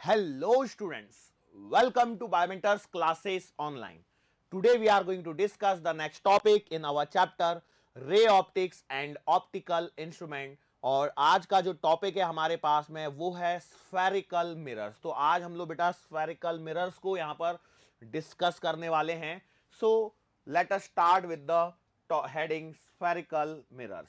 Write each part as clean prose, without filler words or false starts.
Hello students, welcome to Biomentor's classes online. Today we are going to discuss the next topic in our chapter ray optics and optical instrument. और आज का जो topic है हमारे पास में वो है स्फेरिकल मिरर्स. तो आज हम लोग बेटा स्फेरिकल मिरर्स को यहां पर डिस्कस करने वाले हैं. सो let us start with the heading spherical mirrors.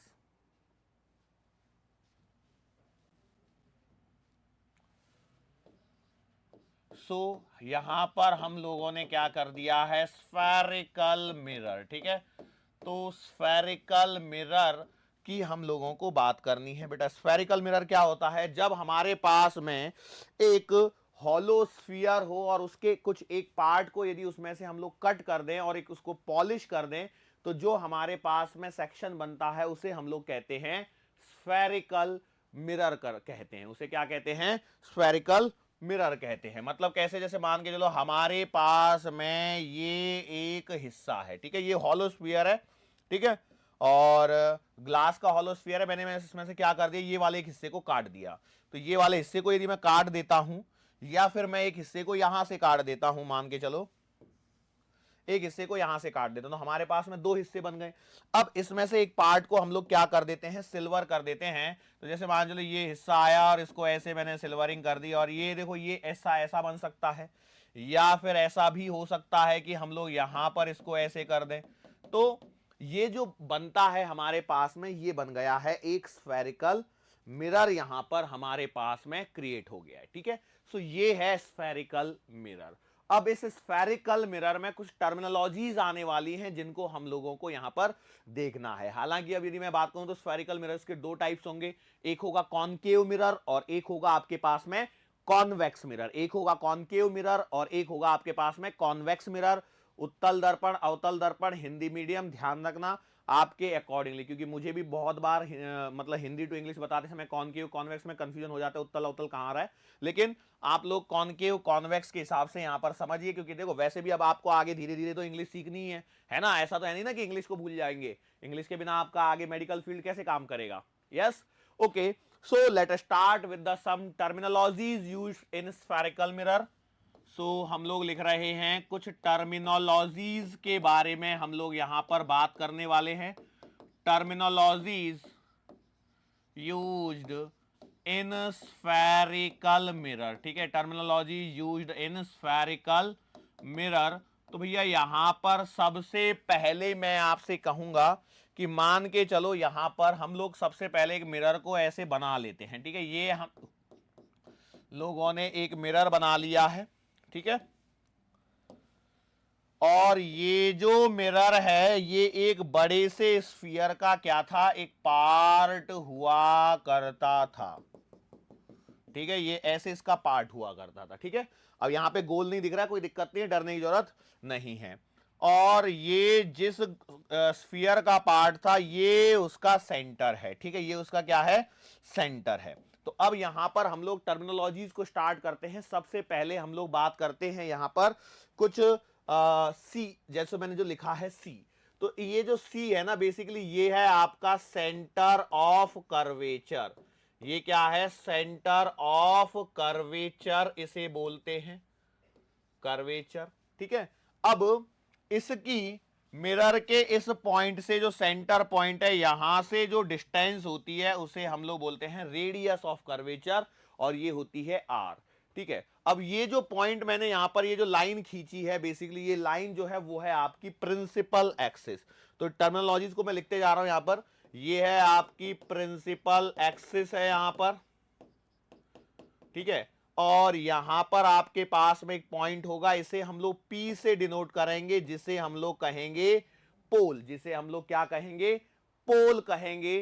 यहां पर हम लोगों ने क्या कर दिया है, स्फेरिकल मिरर. ठीक है, तो स्फेरिकल मिरर की हम लोगों को बात करनी है बेटा. स्फेरिकल मिरर क्या होता है? जब हमारे पास में एक हॉलो स्फीयर हो और उसके कुछ एक पार्ट को यदि उसमें से हम लोग कट कर दें और एक उसको पॉलिश कर दें तो जो हमारे पास में सेक्शन बनता है उसे हम लोग कहते हैं स्फेरिकल मिरर कहते हैं. उसे क्या कहते हैं? स्फेरिकल मिरर कहते हैं. मतलब कैसे? जैसे मान के चलो हमारे पास में ये एक हिस्सा है, ठीक है, ये हॉलो स्फीयर है, ठीक है, और ग्लास का हॉलो स्फीयर है. मैंने इसमें से क्या कर दिया, ये वाले एक हिस्से को काट दिया. तो ये वाले हिस्से को यदि मैं काट देता हूं या फिर मैं एक हिस्से को यहां से काट देता हूं, मान के चलो एक हिस्से को यहां से काट देते हैं तो हमारे पास में दो हिस्से बन गए. अब इसमें से एक पार्ट को हम लोग क्या कर देते हैं, सिल्वर कर देते हैं. तो जैसे मान चलो ये हिस्सा आया और इसको ऐसे मैंने सिल्वरिंग कर दी और ये देखो ये ऐसा ऐसा बन सकता है या फिर ऐसा भी हो सकता है कि हम लोग यहां पर इसको ऐसे कर दें. तो ये जो बनता है हमारे पास में, ये बन गया है एक स्फेरिकल मिरर. यहां पर हमारे पास में क्रिएट हो गया है. ठीक है, सो ये है स्फेरिकल मिरर. अब इस स्फेरिकल मिरर में कुछ टर्मिनोलॉजीज आने वाली हैं जिनको हम लोगों को यहां पर देखना है. हालांकि अब यदि मैं बात करूं तो स्फेरिकल मिरर्स के दो टाइप्स होंगे. एक होगा कॉनकेव मिरर और एक होगा आपके पास में कॉन्वेक्स मिरर. एक होगा कॉनकेव मिरर और एक होगा आपके पास में कॉन्वेक्स मिरर. उत्तल दर्पण, अवतल दर्पण, हिंदी मीडियम, ध्यान रखना आपके अकॉर्डिंगली, क्योंकि मुझे भी बहुत बार मतलब हिंदी टू इंग्लिश बताते समय कॉनकेव कॉन्वेक्स में कंफ्यूजन हो जाता है, उत्तल अवतल कहां रहा है. लेकिन आप लोग कॉनकेव कॉन्वेक्स के हिसाब से यहां पर समझिए, क्योंकि देखो वैसे भी अब आपको आगे धीरे धीरे तो इंग्लिश सीखनी है ना. ऐसा तो है नहीं ना कि इंग्लिश को भूल जाएंगे. इंग्लिश के बिना आपका आगे मेडिकल फील्ड कैसे काम करेगा. Yes, okay. So let us start with the some terminologies used in spherical mirror. हम लोग लिख रहे हैं कुछ टर्मिनोलॉजीज के बारे में हम लोग यहां पर बात करने वाले हैं. Terminologies used in spherical mirror. ठीक है, terminology used in spherical mirror. तो भैया यहां पर सबसे पहले मैं आपसे कहूंगा कि मान के चलो यहां पर हम लोग सबसे पहले एक मिरर को ऐसे बना लेते हैं. ठीक है, ये हम लोगों ने एक मिरर बना लिया है. ठीक है, और ये जो मिरर है ये एक बड़े से स्फीयर का क्या था, एक पार्ट हुआ करता था. ठीक है, ये ऐसे इसका पार्ट हुआ करता था. ठीक है, अब यहां पे गोल नहीं दिख रहा है, कोई दिक्कत नहीं है, डरने की जरूरत नहीं है. और ये जिस स्फीयर का पार्ट था ये उसका सेंटर है. ठीक है, ये उसका क्या है, सेंटर है. तो अब यहां पर हम लोग टर्मिनोलॉजीज को स्टार्ट करते हैं. सबसे पहले हम लोग बात करते हैं यहां पर कुछ सी, जैसे मैंने जो लिखा है सी. तो ये जो सी है ना, बेसिकली ये है आपका सेंटर ऑफ कर्वेचर. ये क्या है, सेंटर ऑफ कर्वेचर इसे बोलते हैं, कर्वेचर. ठीक है, अब इसकी मिरर के इस पॉइंट से जो सेंटर पॉइंट है यहां से जो डिस्टेंस होती है उसे हम लोग बोलते हैं रेडियस ऑफ कर्वेचर और ये होती है आर. ठीक है, अब ये जो पॉइंट मैंने यहां पर ये जो लाइन खींची है, बेसिकली ये लाइन जो है वो है आपकी प्रिंसिपल एक्सिस. तो टर्मिनोलॉजीज को मैं लिखते जा रहा हूं यहां पर. ये है आपकी प्रिंसिपल एक्सिस है यहां पर. ठीक है, और यहां पर आपके पास में एक पॉइंट होगा, इसे हम लोग P से डिनोट करेंगे, जिसे हम लोग कहेंगे पोल. जिसे हम लोग क्या कहेंगे, पोल कहेंगे.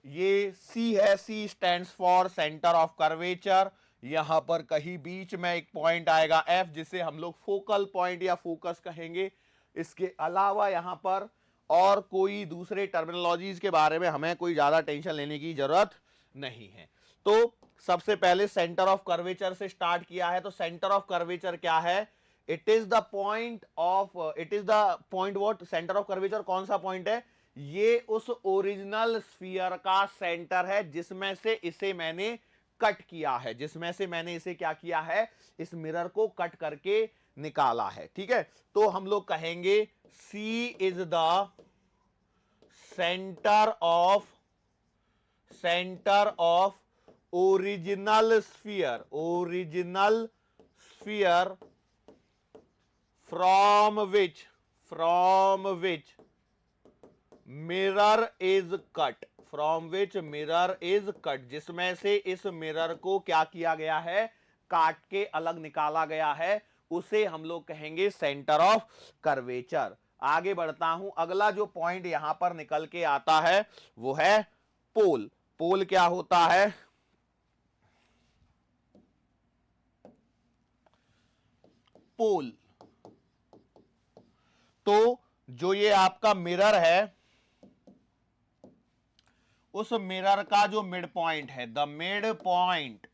ये C है, C stands for centre of curvature. यहां पर कहीं बीच में एक पॉइंट आएगा F, जिसे हम लोग फोकल पॉइंट या फोकस कहेंगे. इसके अलावा यहां पर और कोई दूसरे टर्मिनोलॉजीज के बारे में हमें कोई ज्यादा टेंशन लेने की जरूरत नहीं है. तो सबसे पहले सेंटर ऑफ कर्वेचर से स्टार्ट किया है. तो सेंटर ऑफ कर्वेचर क्या है, it is the point of, it is the point what, centre of curvature कौन सा पॉइंट है, ये उस ओरिजिनल स्फीयर का सेंटर है जिसमें से इसे मैंने कट किया है, जिसमें से मैंने इसे क्या किया है, इस मिरर को कट करके निकाला है, ठीक है। तो हम लोग कहेंगे C is the centre of original sphere from which mirror is cut, जिसमें से इस मिरर को क्या किया गया है, काट के अलग निकाला गया है, उसे हम लोग कहेंगे सेंटर ऑफ कर्वेचर। आगे बढ़ता हूं, अगला जो पॉइंट यहां पर निकल के आता है वो है पोल। पोल क्या होता है, पोल तो जो ये आपका मिरर है, उस मिरर का जो मिड पॉइंट है, the mid point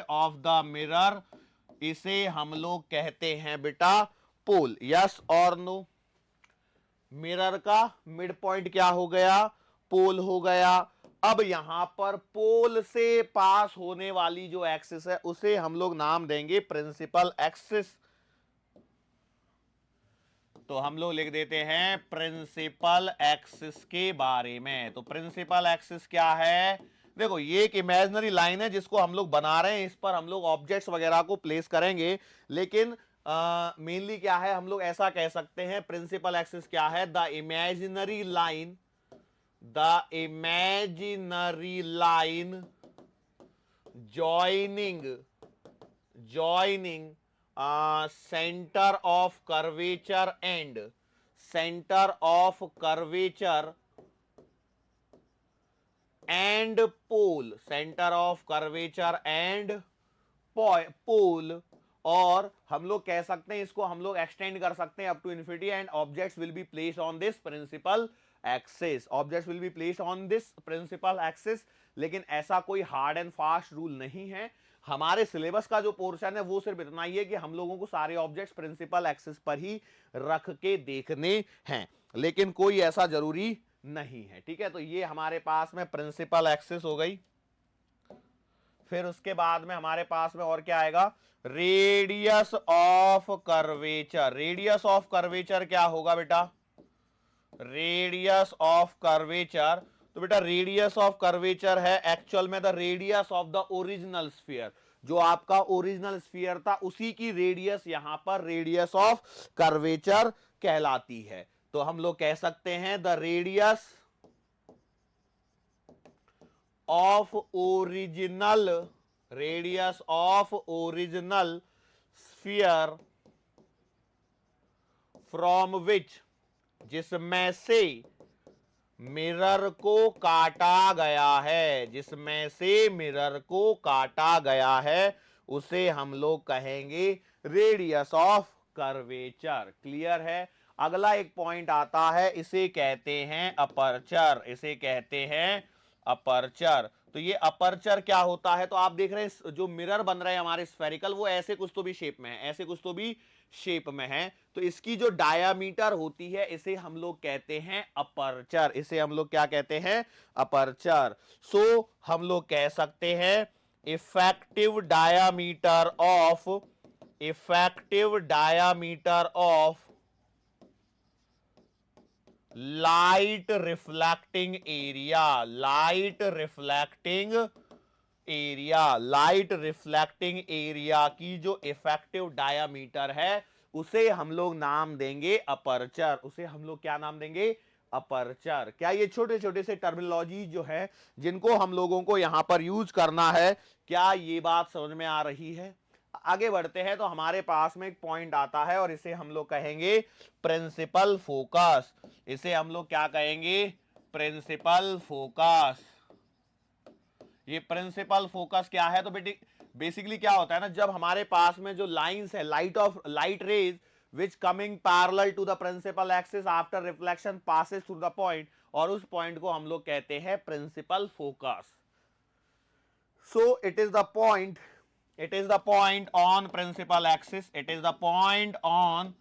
of the mirror, इसे हम लोग कहते हैं बेटा पोल। यस और नो? मिरर का मिड पॉइंट क्या हो गया, पोल हो गया। अब यहां पर पोल से पास होने वाली जो एक्सिस है उसे हम लोग नाम देंगे प्रिंसिपल एक्सिस। तो हम लोग लिख देते हैं प्रिंसिपल एक्सिस के बारे में। तो प्रिंसिपल एक्सिस क्या है, देखो ये एक इमेजिनरी लाइन है जिसको हम लोग बना रहे हैं, इस पर हम लोग ऑब्जेक्ट्स वगैरह को प्लेस करेंगे, लेकिन मेनली क्या है, हम लोग ऐसा कह सकते हैं प्रिंसिपल एक्सिस क्या है, the imaginary line joining center of curvature and pole, और हम लोग कह सकते हैं इसको हम लोग एक्सटेंड कर सकते हैं up to infinity, and objects will be placed on this principal axis. लेकिन ऐसा कोई हार्ड एंड फास्ट रूल नहीं है, हमारे सिलेबस का जो पोर्शन है वो सिर्फ इतना ही है कि हम लोगों को सारे ऑब्जेक्ट्स प्रिंसिपल एक्सिस पर ही रख के देखने हैं, लेकिन कोई ऐसा जरूरी नहीं है, ठीक है। तो ये हमारे पास में प्रिंसिपल एक्सिस हो गई। फिर उसके बाद में हमारे पास में और क्या आएगा, radius of curvature. Radius of curvature क्या होगा बेटा, रेडियस ऑफ कर्वेचर, तो बेटा रेडियस ऑफ कर्वेचर है एक्चुअल में the radius of the original sphere. जो आपका ओरिजिनल स्फीयर था उसी की रेडियस यहां पर रेडियस ऑफ कर्वेचर कहलाती है। तो हम लोग कह सकते हैं the radius of original sphere from विच, जिसमें से मिरर को काटा गया है, उसे हम लोग कहेंगे रेडियस ऑफ कर्वेचर। क्लियर है? अगला एक पॉइंट आता है, इसे कहते हैं अपर्चर। तो ये अपर्चर क्या होता है, तो आप देख रहे हैं जो मिरर बन रहे हैं हमारे स्फेरिकल, वो ऐसे कुछ तो भी शेप में है, तो इसकी जो डायामीटर होती है इसे हम लोग कहते हैं अपर्चर। सो हम लोग कह सकते हैं effective diameter of light reflecting area की जो इफेक्टिव डायामीटर है उसे हम लोग नाम देंगे अपर्चर। उसे हम लोग क्या नाम देंगे, अपर्चर। क्या ये छोटे छोटे से टर्मिनोलॉजी जो है जिनको हम लोगों को यहां पर यूज करना है, क्या ये बात समझ में आ रही है? आगे बढ़ते हैं तो हमारे पास में एक पॉइंट आता है और इसे हम लोग कहेंगे प्रिंसिपल फोकस। इसे हम लोग क्या कहेंगे, प्रिंसिपल फोकस। ये प्रिंसिपल फोकस क्या है, तो बेसिकली क्या होता है ना, जब हमारे पास में जो लाइंस है, light raise which coming parallel to the principal axis after reflection passes through the point, और उस पॉइंट को हम लोग कहते हैं principal focus. so it is the point on principal axis, it is the point on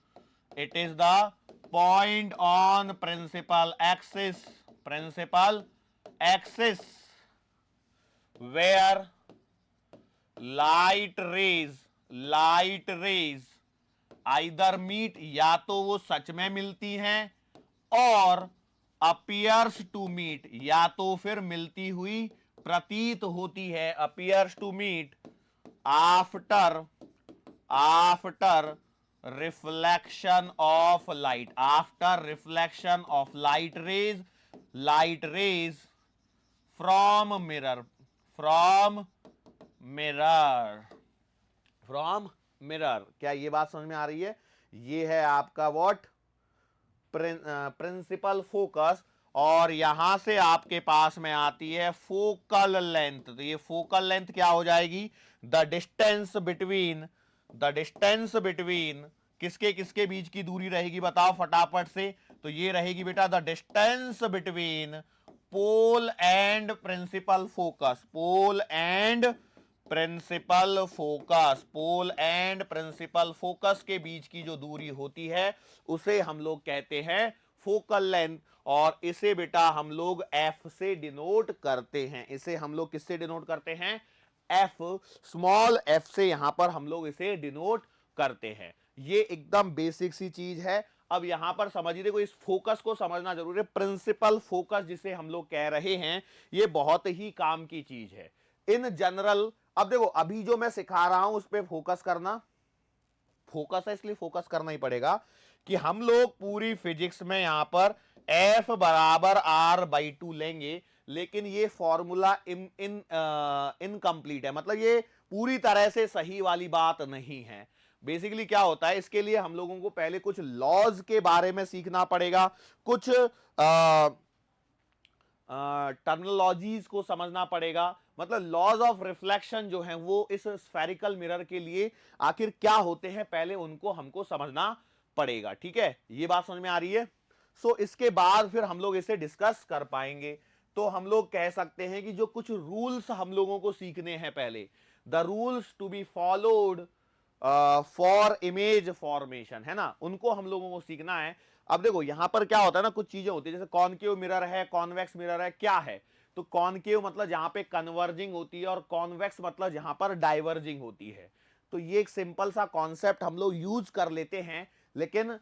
principal axis principal axis where light rays either meet, या तो वो सच में मिलती हैं, और appears to meet, या तो फिर मिलती हुई प्रतीत होती है, appears to meet after reflection of light, after reflection of light rays from mirror क्या ये बात समझ में आ रही है? ये है आपका व्हाट प्रिंसिपल फोकस, और यहां से आपके पास में आती है फोकल लेंथ। तो ये फोकल लेंथ क्या हो जाएगी? द डिस्टेंस बिटवीन किसके किसके बीच की दूरी रहेगी बताओ फटाफट से? तो ये रहेगी बेटा the distance between pole and principal focus. Pole and principal focus के बीच की जो दूरी होती है उसे हम लोग कहते हैं फोकल लेंथ, और इसे बेटा हम लोग एफ से डिनोट करते हैं। इसे हम लोग किससे डिनोट करते हैं? एफ, स्मॉल एफ से यहां पर हम लोग इसे डिनोट करते हैं। ये एकदम बेसिक सी चीज है। अब यहां पर समझिए, देखो इस फोकस को समझना जरूरी है। प्रिंसिपल फोकस जिसे हम लोग कह रहे हैं, ये बहुत ही काम की चीज है इन जनरल। अब देखो अभी जो मैं सिखा रहा हूं उस पर फोकस करना, फोकस है इसलिए फोकस करना ही पड़ेगा कि हम लोग पूरी फिजिक्स में यहां पर F बराबर R/2 लेंगे, लेकिन ये फॉर्मूला इनकम्प्लीट है, मतलब ये पूरी तरह से सही वाली बात नहीं है। बेसिकली क्या होता है, इसके लिए हम लोगों को पहले कुछ लॉज के बारे में सीखना पड़ेगा, कुछ टर्मिनोलॉजीज को समझना पड़ेगा। मतलब लॉज ऑफ रिफ्लेक्शन जो है वो इस स्फेरिकल मिरर के लिए आखिर क्या होते हैं, पहले उनको हमको समझना पड़ेगा। ठीक है, ये बात समझ में आ रही है? सो इसके बाद फिर हम लोग इसे डिस्कस कर पाएंगे। तो हम लोग कह सकते हैं कि जो कुछ रूल्स हम लोगों को सीखने हैं पहले, the rules to be followed for image formation, है ना, उनको हम लोगों को सीखना है। अब देखो यहां पर क्या होता है ना, कुछ चीजें होती है, जैसे कॉनकेव मिरर है, कॉन्वेक्स मिरर है। क्या है? तो कॉनकेव मतलब जहां पे कन्वर्जिंग होती है, और कॉन्वेक्स मतलब जहां पर डाइवर्जिंग होती है। तो ये एक सिंपल सा कॉन्सेप्ट हम लोग यूज कर लेते हैं, लेकिन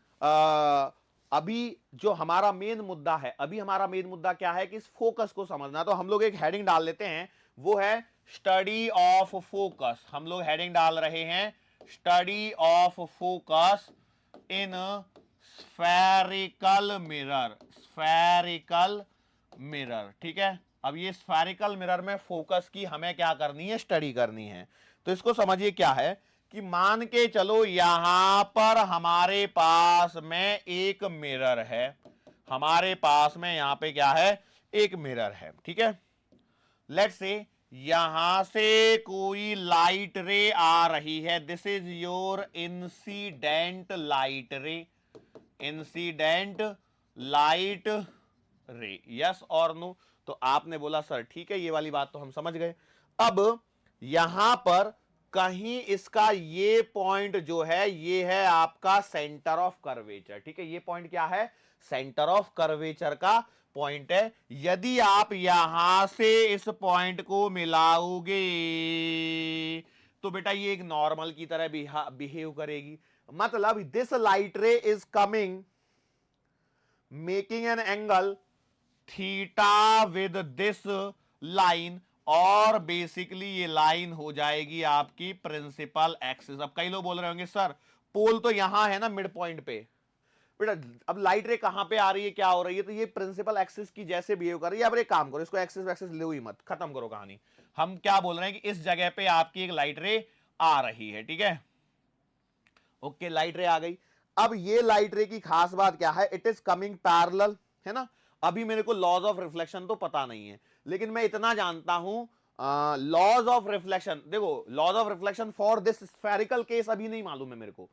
अभी जो हमारा मेन मुद्दा है, अभी हमारा मेन मुद्दा क्या है कि इस फोकस को समझना। तो हम लोग एक हेडिंग डाल लेते हैं, वो है स्टडी ऑफ फोकस। हम लोग हेडिंग डाल रहे हैं study of focus in spherical mirror. ठीक है, अब ये स्फेरिकल मिरर में फोकस की हमें क्या करनी है? स्टडी करनी है। तो इसको समझिए क्या है कि मान के चलो यहां पर हमारे पास में एक मिरर है, हमारे पास में यहां पे क्या है? एक मिरर है। ठीक है, लेट्स से यहां से कोई लाइट रे आ रही है, this is your incident light रे, यस और नो? तो आपने बोला सर ठीक है, ये वाली बात तो हम समझ गए। अब यहां पर कहीं इसका ये पॉइंट जो है, ये है आपका सेंटर ऑफ कर्वेचर। ठीक है, ये पॉइंट क्या है? सेंटर ऑफ कर्वेचर का पॉइंट है। यदि आप यहां से इस पॉइंट को मिलाओगे तो बेटा ये एक नॉर्मल की तरह बिहेव करेगी। मतलब दिस लाइट रे is coming making an angle theta with this line, और बेसिकली ये लाइन हो जाएगी आपकी प्रिंसिपल एक्सिस। अब कई लोग बोल रहे होंगे सर पोल तो यहां है ना मिड पॉइंट पे, बेटा अब लाइट रे कहां पे आ रही है, क्या हो रही है? तो ये प्रिंसिपल एक्सिस की जैसे बिहेव कर रही है। अब एक काम करो, इसको एक्सिस वैक्सिस लो ही मत, खत्म करो कहानी। हम क्या बोल रहे हैं कि इस जगह पे आपकी एक लाइट रे आ रही है। ठीक है, ओके, लाइट रे आ गई। अब ये लाइट रे की खास बात क्या है? इट इज कमिंग पैरेलल, है ना। अभी मेरे को लॉज ऑफ रिफ्लेक्शन तो पता नहीं है, लेकिन मैं इतना जानता हूं लॉज ऑफ रिफ्लेक्शन, देखो laws of reflection for this spherical case अभी नहीं मालूम है मेरे को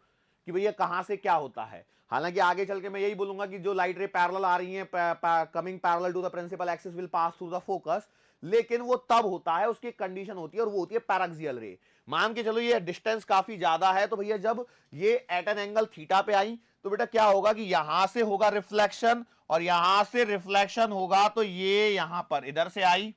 कि भैया कहां से क्या होता है। हालांकि आगे चल के मैं यही बोलूंगा कि जो लाइट रे पैरेलल आ रही है, coming parallel to the principal axis will pass through the focus, लेकिन वो तब होता है, उसकी कंडीशन होती है, और वो होती है पैराक्सियल रे। मान के चलो ये डिस्टेंस काफी ज्यादा है, तो भैया जब ये एट एन एंगल थीटा पे आई तो बेटा क्या होगा कि यहां से होगा रिफ्लेक्शन और यहां से रिफ्लेक्शन होगा, तो ये यहां पर इधर से आई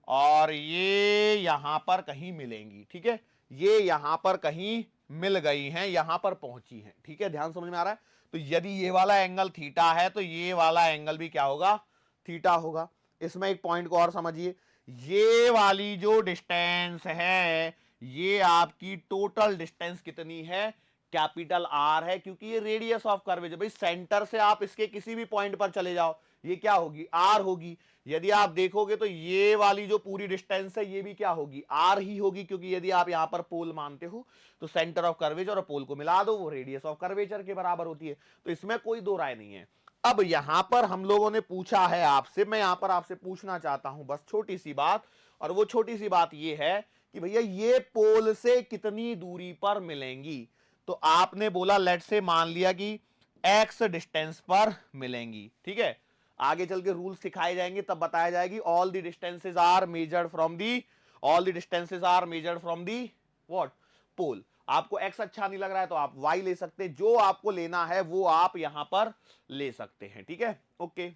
और ये यहां पर कहीं मिलेंगी, ठीक है, ये यहां पर कहीं मिल गई हैं, यहां पर पहुंची हैं, ठीक है, ध्यान समझ में आ रहा है। तो यदि ये वाला एंगल थीटा है तो ये वाला एंगल भी क्या होगा, थीटा होगा। इसमें एक पॉइंट को और समझिए, ये वाली जो डिस्टेंस है ये आपकी टोटल डिस्टेंस कितनी है, कैपिटल आर है, क्योंकि ये रेडियस ऑफ कर्वेचर, भाई सेंटर से आप इसके किसी भी पॉइंट पर चले जाओ ये क्या होगी, आर होगी। यदि आप देखोगे तो ये वाली जो पूरी डिस्टेंस है ये भी क्या होगी, आर ही होगी, क्योंकि यदि आप यहां पर पोल मानते हो तो सेंटर ऑफ कर्वेचर और पोल को मिला दो, वो रेडियस ऑफ कर्वेचर के बराबर होती है। तो इसमें कोई दो राय नहीं है। अब यहां पर हम लोगों ने पूछा है आपसे, मैं यहां पर आपसे पूछना चाहता हूं बस छोटी सी बात, और वो छोटी सी बात ये है कि भैया ये पोल से कितनी दूरी पर मिलेंगी। तो आपने बोला लेट से मान लिया कि एक्स डिस्टेंस पर मिलेंगी, ठीक है, आगे चल के रूल सिखाए जाएंगे तब बताया जाएगी। All the distances are measured from the, all the distances are measured from the what, pole. आपको एक्स अच्छा नहीं लग रहा है तो आप वाई ले सकते हैं, जो आपको लेना है वो आप यहां पर ले सकते हैं, ठीक है, ओके।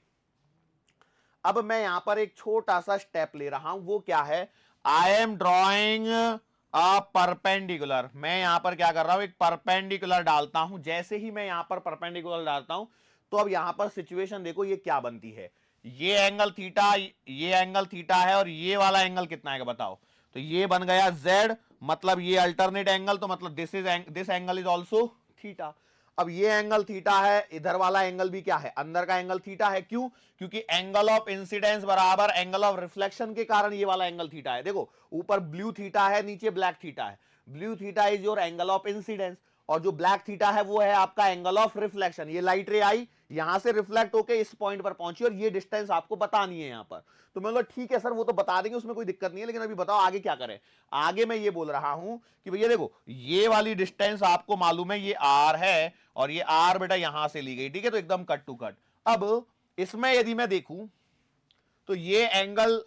अब मैं यहां पर एक छोटा सा स्टेप ले रहा हूं, वो क्या है, I am drawing a perpendicular. मैं यहां पर क्या कर रहा हूं, एक परपेंडिकुलर डालता हूं। जैसे ही मैं यहां पर परपेंडिकुलर डालता हूं तो अब यहां पर सिचुएशन देखो ये क्या बनती है, ये एंगल थीटा, ये एंगल थीटा है और ये वाला एंगल कितना है बताओ, तो ये बन गया z, मतलब ये अल्टरनेट एंगल, तो मतलब this angle is also theta. अब ये एंगल थीटा है, इधर वाला एंगल भी क्या है, अंदर का एंगल थीटा है, क्यों, क्योंकि एंगल ऑफ इंसिडेंस बराबर एंगल ऑफ रिफ्लेक्शन के कारण ये वाला एंगल थीटा है। देखो ऊपर ब्लू थीटा है, नीचे ब्लैक थीटा है, blue theta is your angle of incidence और जो ब्लैक थीटा है वो है आपका एंगल ऑफ रिफ्लेक्शन। ये लाइट रे आई यहां से रिफ्लेक्ट होकर इस पॉइंट पर पहुंची और ये डिस्टेंस आपको बतानी है यहां पर। तो मैं बोला ठीक है सर वो तो बता देंगे, उसमें कोई दिक्कत नहीं है, लेकिन अभी बताओ आगे क्या करें। आगे मैं ये बोल रहा हूं कि भैया देखो ये वाली डिस्टेंस आपको मालूम है ये आर है और ये आर बेटा यहां से ली गई, ठीक है, तो एकदम कट टू कट। अब इसमें यदि मैं देखूं तो ये एंगल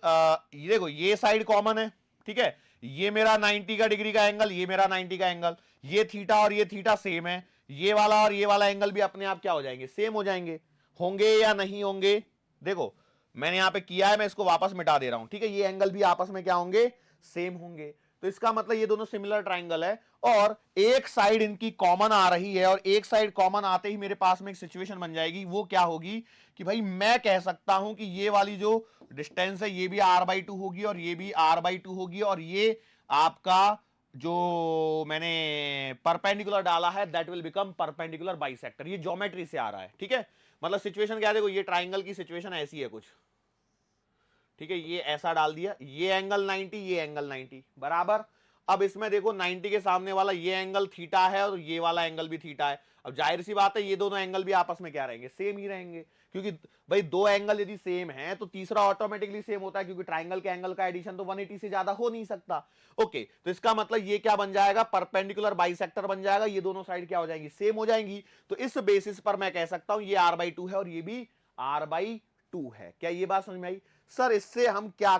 ये देखो ये साइड कॉमन है, ठीक है, ये मेरा 90 का डिग्री का एंगल, ये मेरा 90 का एंगल, ये थीटा और ये थीटा सेम है, ये वाला और ये वाला एंगल भी अपने आप क्या हो जाएंगे, सेम हो जाएंगे, होंगे या नहीं होंगे। देखो मैंने यहां पे किया है, मैं इसको वापस मिटा दे रहा हूं, ठीक है, ये एंगल भी आपस में क्या होंगे, सेम होंगे। तो इसका मतलब ये दोनों सिमिलर ट्राइंगल है और एक साइड इनकी कॉमन आ रही है और एक साइड कॉमन आते ही मेरे पास में एक सिचुएशन बन जाएगी, वो क्या होगी कि भाई मैं कह सकता हूं कि ये वाली जो डिस्टेंस है ये भी r/2 होगी और ये भी r/2 होगी और ये आपका जो मैंने परपेंडिकुलर डाला है that will become perpendicular bisector. ये ज्योमेट्री से आ रहा है, ठीक है, मतलब सिचुएशन क्या है, देखो ये ट्राइंगल की सिचुएशन ऐसी है कुछ, ठीक है, ये ऐसा डाल दिया, ये एंगल 90, ये एंगल 90 बराबर। अब इसमें देखो 90 के सामने वाला ये एंगल थीटा है और ये वाला एंगल भी थीटा है। अब जाहिर सी बात है ये दोनों एंगल भी आपस में क्या रहेंगे, सेम ही रहेंगे, क्योंकि भाई दो एंगल यदि सेम है तो तीसरा ऑटोमेटिकली सेम होता है, क्योंकि ट्राइंगल के एंगल का एडिशन तो 180 से ज्यादा हो नहीं सकता। ओके, तो इसका मतलब ये क्या बन जाएगा, परपेंडिकुलर बाइसेक्टर बन जाएगा, ये दोनों साइड क्या हो जाएंगी, सेम हो जाएंगी। तो इस बेसिस पर मैं कह सकता हूं ये r/2 है और ये भी r/2 है। क्या ये बात समझ में आई। सर इससे हम क्या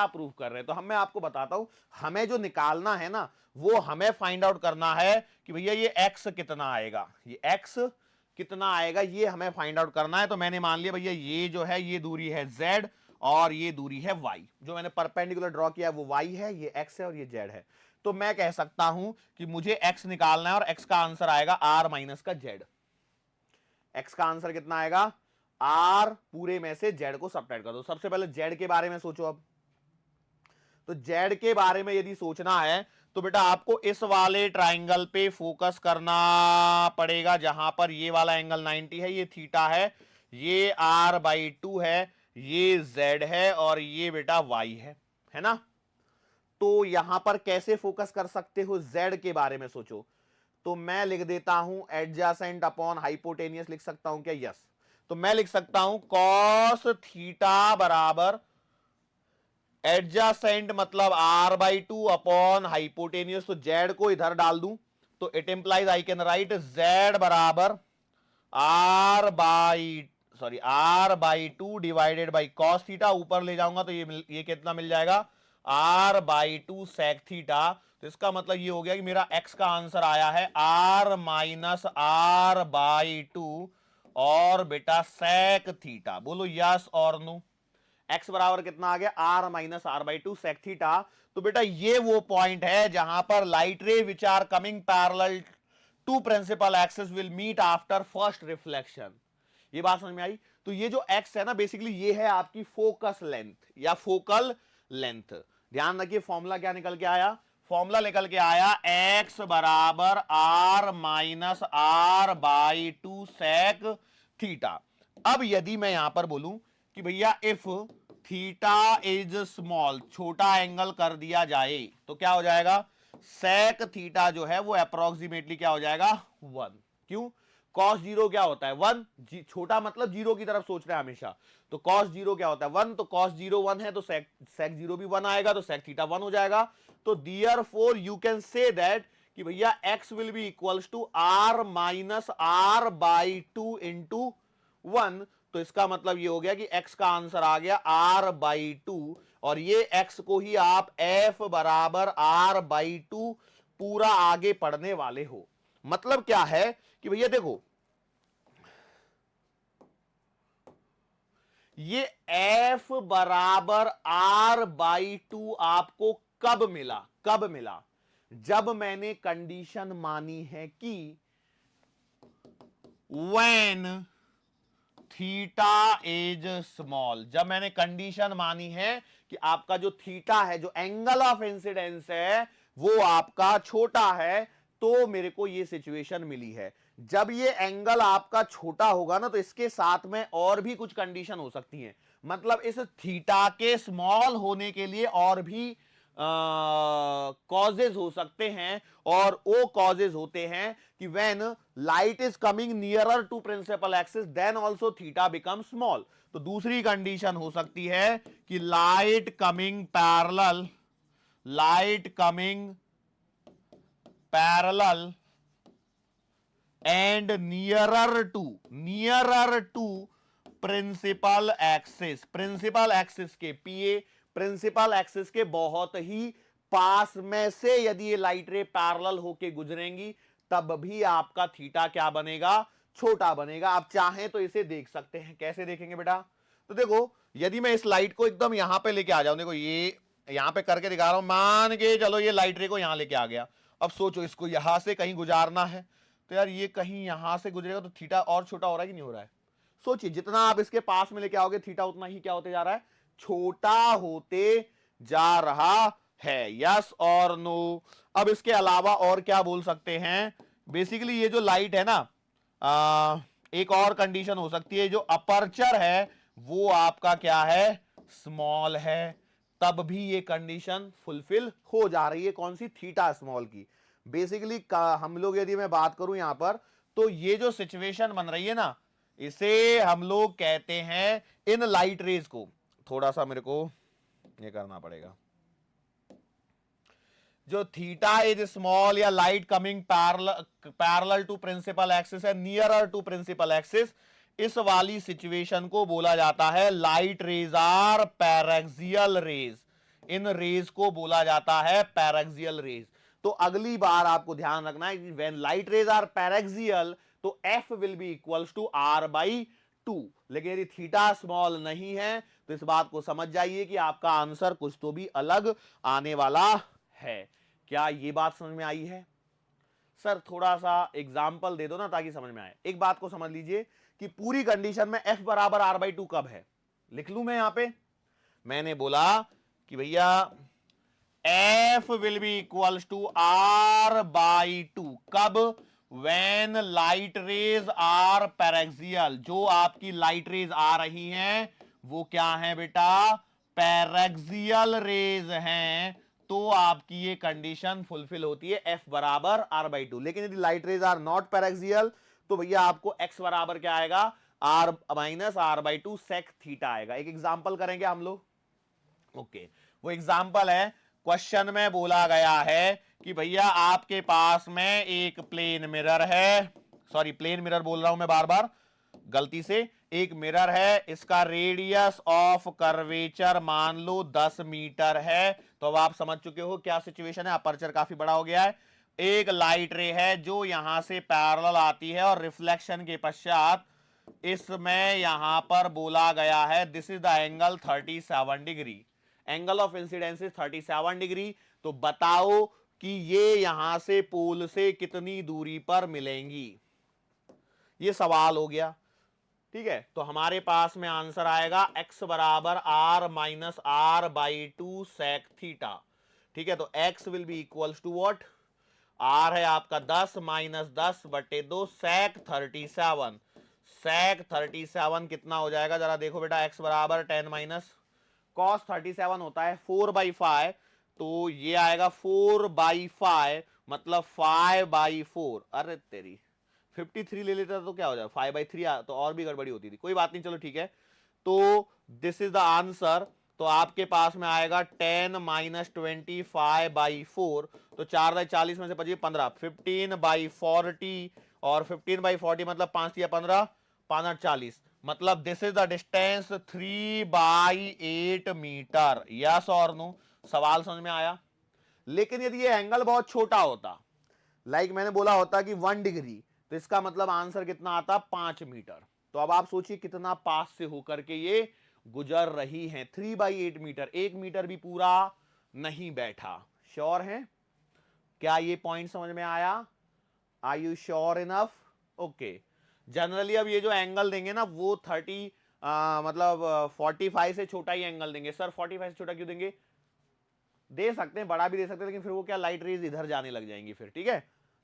प्रूव कर रहे हैं, तो मैं आपको बताता हूं, हमें जो निकालना है ना वो हमें फाइंड आउट करना है कि भैया ये x कितना आएगा, ये x कितना आएगा ये हमें फाइंड आउट करना है। तो मैंने मान लिया भैया ये जो है ये दूरी है z और ये दूरी है y, जो मैंने परपेंडिकुलर ड्रॉ किया है वो y है, ये x है और ये z है। तो मैं कह सकता हूं कि मुझे x निकालना है और x का आंसर आएगा r माइनस का z। x का आंसर कितना आएगा, r पूरे में से z को सब्ट्रैक्ट कर दो। सबसे पहले z के बारे में सोचो। अब तो z के बारे में यदि सोचना है तो बेटा आपको इस वाले ट्राइंगल पे फोकस करना पड़ेगा, जहां पर ये वाला एंगल 90 है, ये थीटा है, ये r/2 है, ये z है और ये बेटा y है ना। तो यहां पर कैसे फोकस कर सकते हो, z के बारे में सोचो। तो मैं लिख देता हूं एडजेसेंट अपॉन हाइपोटेनियस लिख सकता हूं क्या, यस। तो मैं लिख सकता हूं कॉस थीटा बराबर एडजेसेंट मतलब r/2 अपॉन हाइपोटेनियस। तो z को इधर डाल दूं तो it implies I can write z बराबर r/2 divided by cos theta. ऊपर ले जाऊंगा तो ये कितना मिल जाएगा, r/2 sec थीटा। तो इसका मतलब ये हो गया कि मेरा x का आंसर आया है r माइनस r/2 और बेटा sec थीटा। बोलो यस और नो। x बराबर कितना आ गया, r minus r/2 sec theta. तो बेटा ये वो पॉइंट है जहां पर light ray which are coming parallel to principal axis will meet after first reflection. ये बात समझ में आई। तो ये जो x है ना, बेसिकली ये है आपकी फोकस लेंथ या फोकल लेंथ। ध्यान रखिए फॉर्मूला क्या निकल के आया, फॉर्मूला निकल के आया x बराबर r minus r/2 sec theta. अब यदि मैं यहां पर बोलूं कि भैया इफ थीटा इज स्मॉल, छोटा एंगल कर दिया जाए, तो क्या हो जाएगा, सेक थीटा जो है वो अप्रोक्सीमेटली क्या हो जाएगा 1। क्यों, कॉस जीरो क्या होता है 1, छोटा मतलब जीरो की तरफ सोच रहे हैं हमेशा। तो कॉस जीरो क्या होता है 1, तो कॉस जीरो 1 है तो सेक जीरो भी 1 आएगा, तो सेक थीटा 1 हो जाएगा। तो therefore you can say that कि भैया x will be equals to r minus r/2 into 1। तो इसका मतलब ये हो गया कि x का आंसर आ गया r/2, और ये x को ही आप f बराबर r/2 पूरा आगे पढ़ने वाले हो। मतलब क्या है कि भैया देखो, ये f बराबर r/2 आपको कब मिला, कब मिला, जब मैंने कंडीशन मानी है कि when थीटा इज स्मॉल। जब मैंने कंडीशन मानी है कि आपका जो थीटा है, जो एंगल ऑफ इंसिडेंस है, वो आपका छोटा है, तो मेरे को ये सिचुएशन मिली है। जब ये एंगल आपका छोटा होगा ना, तो इसके साथ में और भी कुछ कंडीशन हो सकती हैं। मतलब इस थीटा के स्मॉल होने के लिए और भी कॉजेज हो सकते हैं, और वो कॉजेज होते हैं कि when light is coming nearer to principal axis then also theta become small. तो दूसरी कंडीशन हो सकती है कि light coming parallel and nearer to principal axis, principal axis के पीए, प्रिंसिपल एक्सिस के बहुत ही पास में से यदि ये लाइट रे पैरेलल होके गुजरेंगी, तब भी आपका थीटा क्या बनेगा, छोटा बनेगा। आप चाहें तो इसे देख सकते हैं। कैसे देखेंगे बेटा, तो देखो यदि मैं इस लाइट को एकदम यहां पे लेके आ जाऊं, देखो ये यहां पे करके दिखा रहा हूं, मान के चलो ये लाइट रे को यहां लेके आ गया। अब सोचो इसको यहां से कहीं गुजारना है, तो यार ये कहीं यहां से गुजरेगा तो थीटा और छोटा हो रहा है कि नहीं हो रहा है। सोचिए जितना आप इसके पास में लेके आओगे थीटा उतना ही क्या होते जा रहा है, छोटा होते जा रहा है। यस और नो। अब इसके अलावा और क्या बोल सकते हैं, बेसिकली ये जो लाइट है ना, एक और कंडीशन हो सकती है, जो अपर्चर है वो आपका क्या है, स्मॉल है, तब भी ये कंडीशन फुलफिल हो जा रही है। कौन सी, थीटा स्मॉल की। बेसिकली हम लोग यदि मैं बात करूं यहां पर, तो ये जो सिचुएशन बन रही है ना, इसे हम लोग कहते हैं इन लाइट रेज को, थोड़ा सा मेरे को ये करना पड़ेगा, जो थीटा इज स्मॉल या light coming parallel to principal axis है, नियरर टू प्रिंसिपल एक्सिस, इस वाली सिचुएशन को बोला जाता है light rays are paraxial rays. इन रेज को बोला जाता है पैरेक्सियल रेज। तो अगली बार आपको ध्यान रखना है कि when light rays are paraxial, तो F will be equals to r/2। लेकिन यदि थीटा स्मॉल नहीं है, तो इस बात को समझ जाइए कि आपका आंसर कुछ तो भी अलग आने वाला है। क्या ये बात समझ में आई है? सर थोड़ा सा एग्जाम्पल दे दो ना ताकि समझ में आए। एक बात को समझ लीजिए कि पूरी कंडीशन में F बराबर r/2 कब है, लिख लू मैं यहां पे। मैंने बोला कि भैया F will be equals to r/2 कब, when light rays are paraxial. जो आपकी लाइट रेज आ रही हैं वो क्या है बेटा, पैरेक्सियल रेज हैं, तो आपकी ये कंडीशन फुलफिल होती है F बराबर r/2। लेकिन यदि light rays are not paraxial, तो भैया आपको x बराबर क्या आएगा, r minus r/2 sec theta आएगा। एक एग्जांपल करेंगे हम लोग। ओके, वो एग्जांपल है, क्वेश्चन में बोला गया है कि भैया आपके पास में एक प्लेन मिरर है, सॉरी प्लेन मिरर बोल रहा हूं मैं बार बार गलती से, एक मिरर है, इसका रेडियस ऑफ कर्वेचर मान लो 10 मीटर है। तो अब आप समझ चुके हो क्या सिचुएशन है, अपर्चर काफी बड़ा हो गया है। एक लाइट रे है जो यहां से पैरेलल आती है और रिफ्लेक्शन के पश्चात इसमें यहां पर बोला गया है this is the angle 37 degree, angle of incidence is 37 degree. तो बताओ कि ये यहां से पोल से कितनी दूरी पर मिलेंगी, ये सवाल हो गया। ठीक है, तो हमारे पास में आंसर आएगा x बराबर r minus R by 2 sec theta. ठीक है, तो x will be equals to what, r है आपका 10 माइनस 10 बटे 2 सेक 37। सेक 37 कितना हो जाएगा जरा देखो बेटा, x बराबर 10 माइनस कॉस 37 होता है 4/5, तो ये आएगा 4/5 मतलब 5/4। अरे तेरी 53 ले लेता तो क्या हो जाए 5/3, तो और भी गड़बड़ी होती थी, कोई बात नहीं, चलो ठीक है। तो दिस इज द आंसर। तो आपके पास में आएगा 10 माइनस 25/4, तो 4/40 में से बचिए 15, 15/40 और 15/40 मतलब 5 या 15, 5/40 मतलब this is the distance 3/8 metre. Yes और नो, सवाल समझ में आया। लेकिन यदि ये एंगल बहुत छोटा होता, लाइक मैंने बोला होता कि 1 डिग्री, तो इसका मतलब आंसर कितना आता 5 मीटर। तो अब आप सोचिए कितना पास से होकर के ये गुजर रही हैं, 3/8 मीटर, 1 मीटर भी पूरा नहीं बैठा। श्योर हैं, क्या ये पॉइंट समझ में आया? Are you sure enough? Okay. Generally अब ये जो एंगल देंगे ना वो 45 से छोटा ही एंगल देंगे। सर 45 से छोटा क्यों देंगे? दे सकते हैं, बड़ा भी दे सकते हैं, लेकिन फिर वो क्या लाइट रेज इधर जाने लग जाएंगी फिर। ठीक है,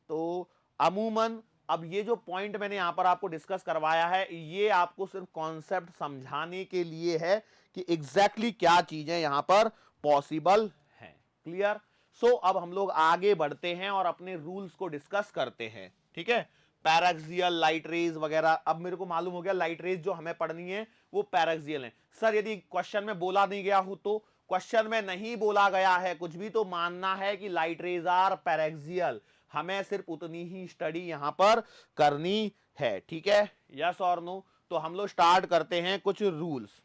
तो अमूमन अब ये जो पॉइंट मैंने यहां पर आपको डिस्कस करवाया है, ये आपको सिर्फ कॉन्सेप्ट समझाने के लिए है कि एग्जैक्टली क्या चीजें यहां पर पॉसिबल हैं। क्लियर? सो अब हम लोग आगे बढ़ते हैं और अपने रूल्स को डिस्कस करते हैं। ठीक है, पैराक्सियल लाइट रेज वगैरह, अब मेरे को मालूम हो गया लाइट रेज जो हमें पढ़नी है वो पैराक्सियल है। सर यदि क्वेश्चन में बोला नहीं गया हो तो, क्वेश्चन में नहीं बोला गया है कुछ भी, तो मानना है कि लाइट रेज आर पैराक्सियल, हमें सिर्फ उतनी ही स्टडी यहां पर करनी है। ठीक है, यस और नो? तो हम लोग स्टार्ट करते हैं कुछ रूल्स।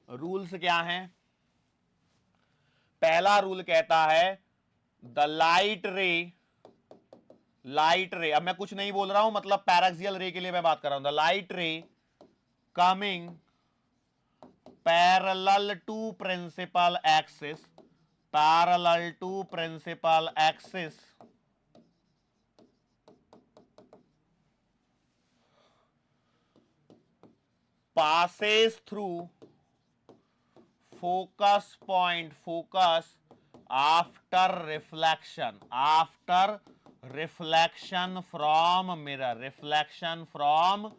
रूल्स क्या हैं? पहला रूल कहता है द लाइट रे, अब मैं कुछ नहीं बोल रहा हूं, मतलब पैराक्सियल रे के लिए मैं बात कर रहा हूं। The light ray coming parallel to principal axis, parallel to principal axis passes through focus point, focus after reflection from mirror, reflection from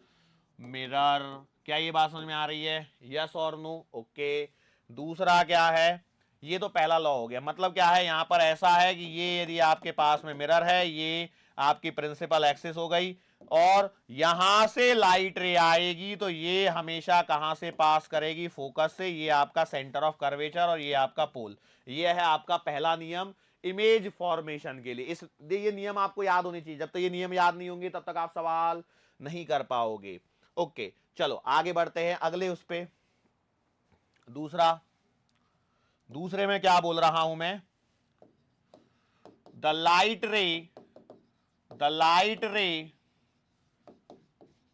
mirror। क्या ये बात समझ में आ रही है? यस और नो? ओके। दूसरा क्या है? ये तो पहला लॉ हो गया, मतलब क्या है यहां पर ऐसा है कि ये यदि आपके पास में मिरर है, ये आपकी प्रिंसिपल एक्सिस हो गई, और यहां से लाइट रे आएगी तो ये हमेशा कहां से पास करेगी? फोकस से। ये आपका सेंटर ऑफ कर्वेचर और ये आपका पोल। ये है आपका पहला नियम इमेज फॉर्मेशन के लिए। ये नियम आपको याद होने चाहिए, जब तक ये नियम याद नहीं होंगे तब तक आप सवाल नहीं कर पाओगे। ओके, चलो आगे बढ़ते हैं अगले उस पे। दूसरे में क्या बोल रहा हूं मैं? द लाइट रे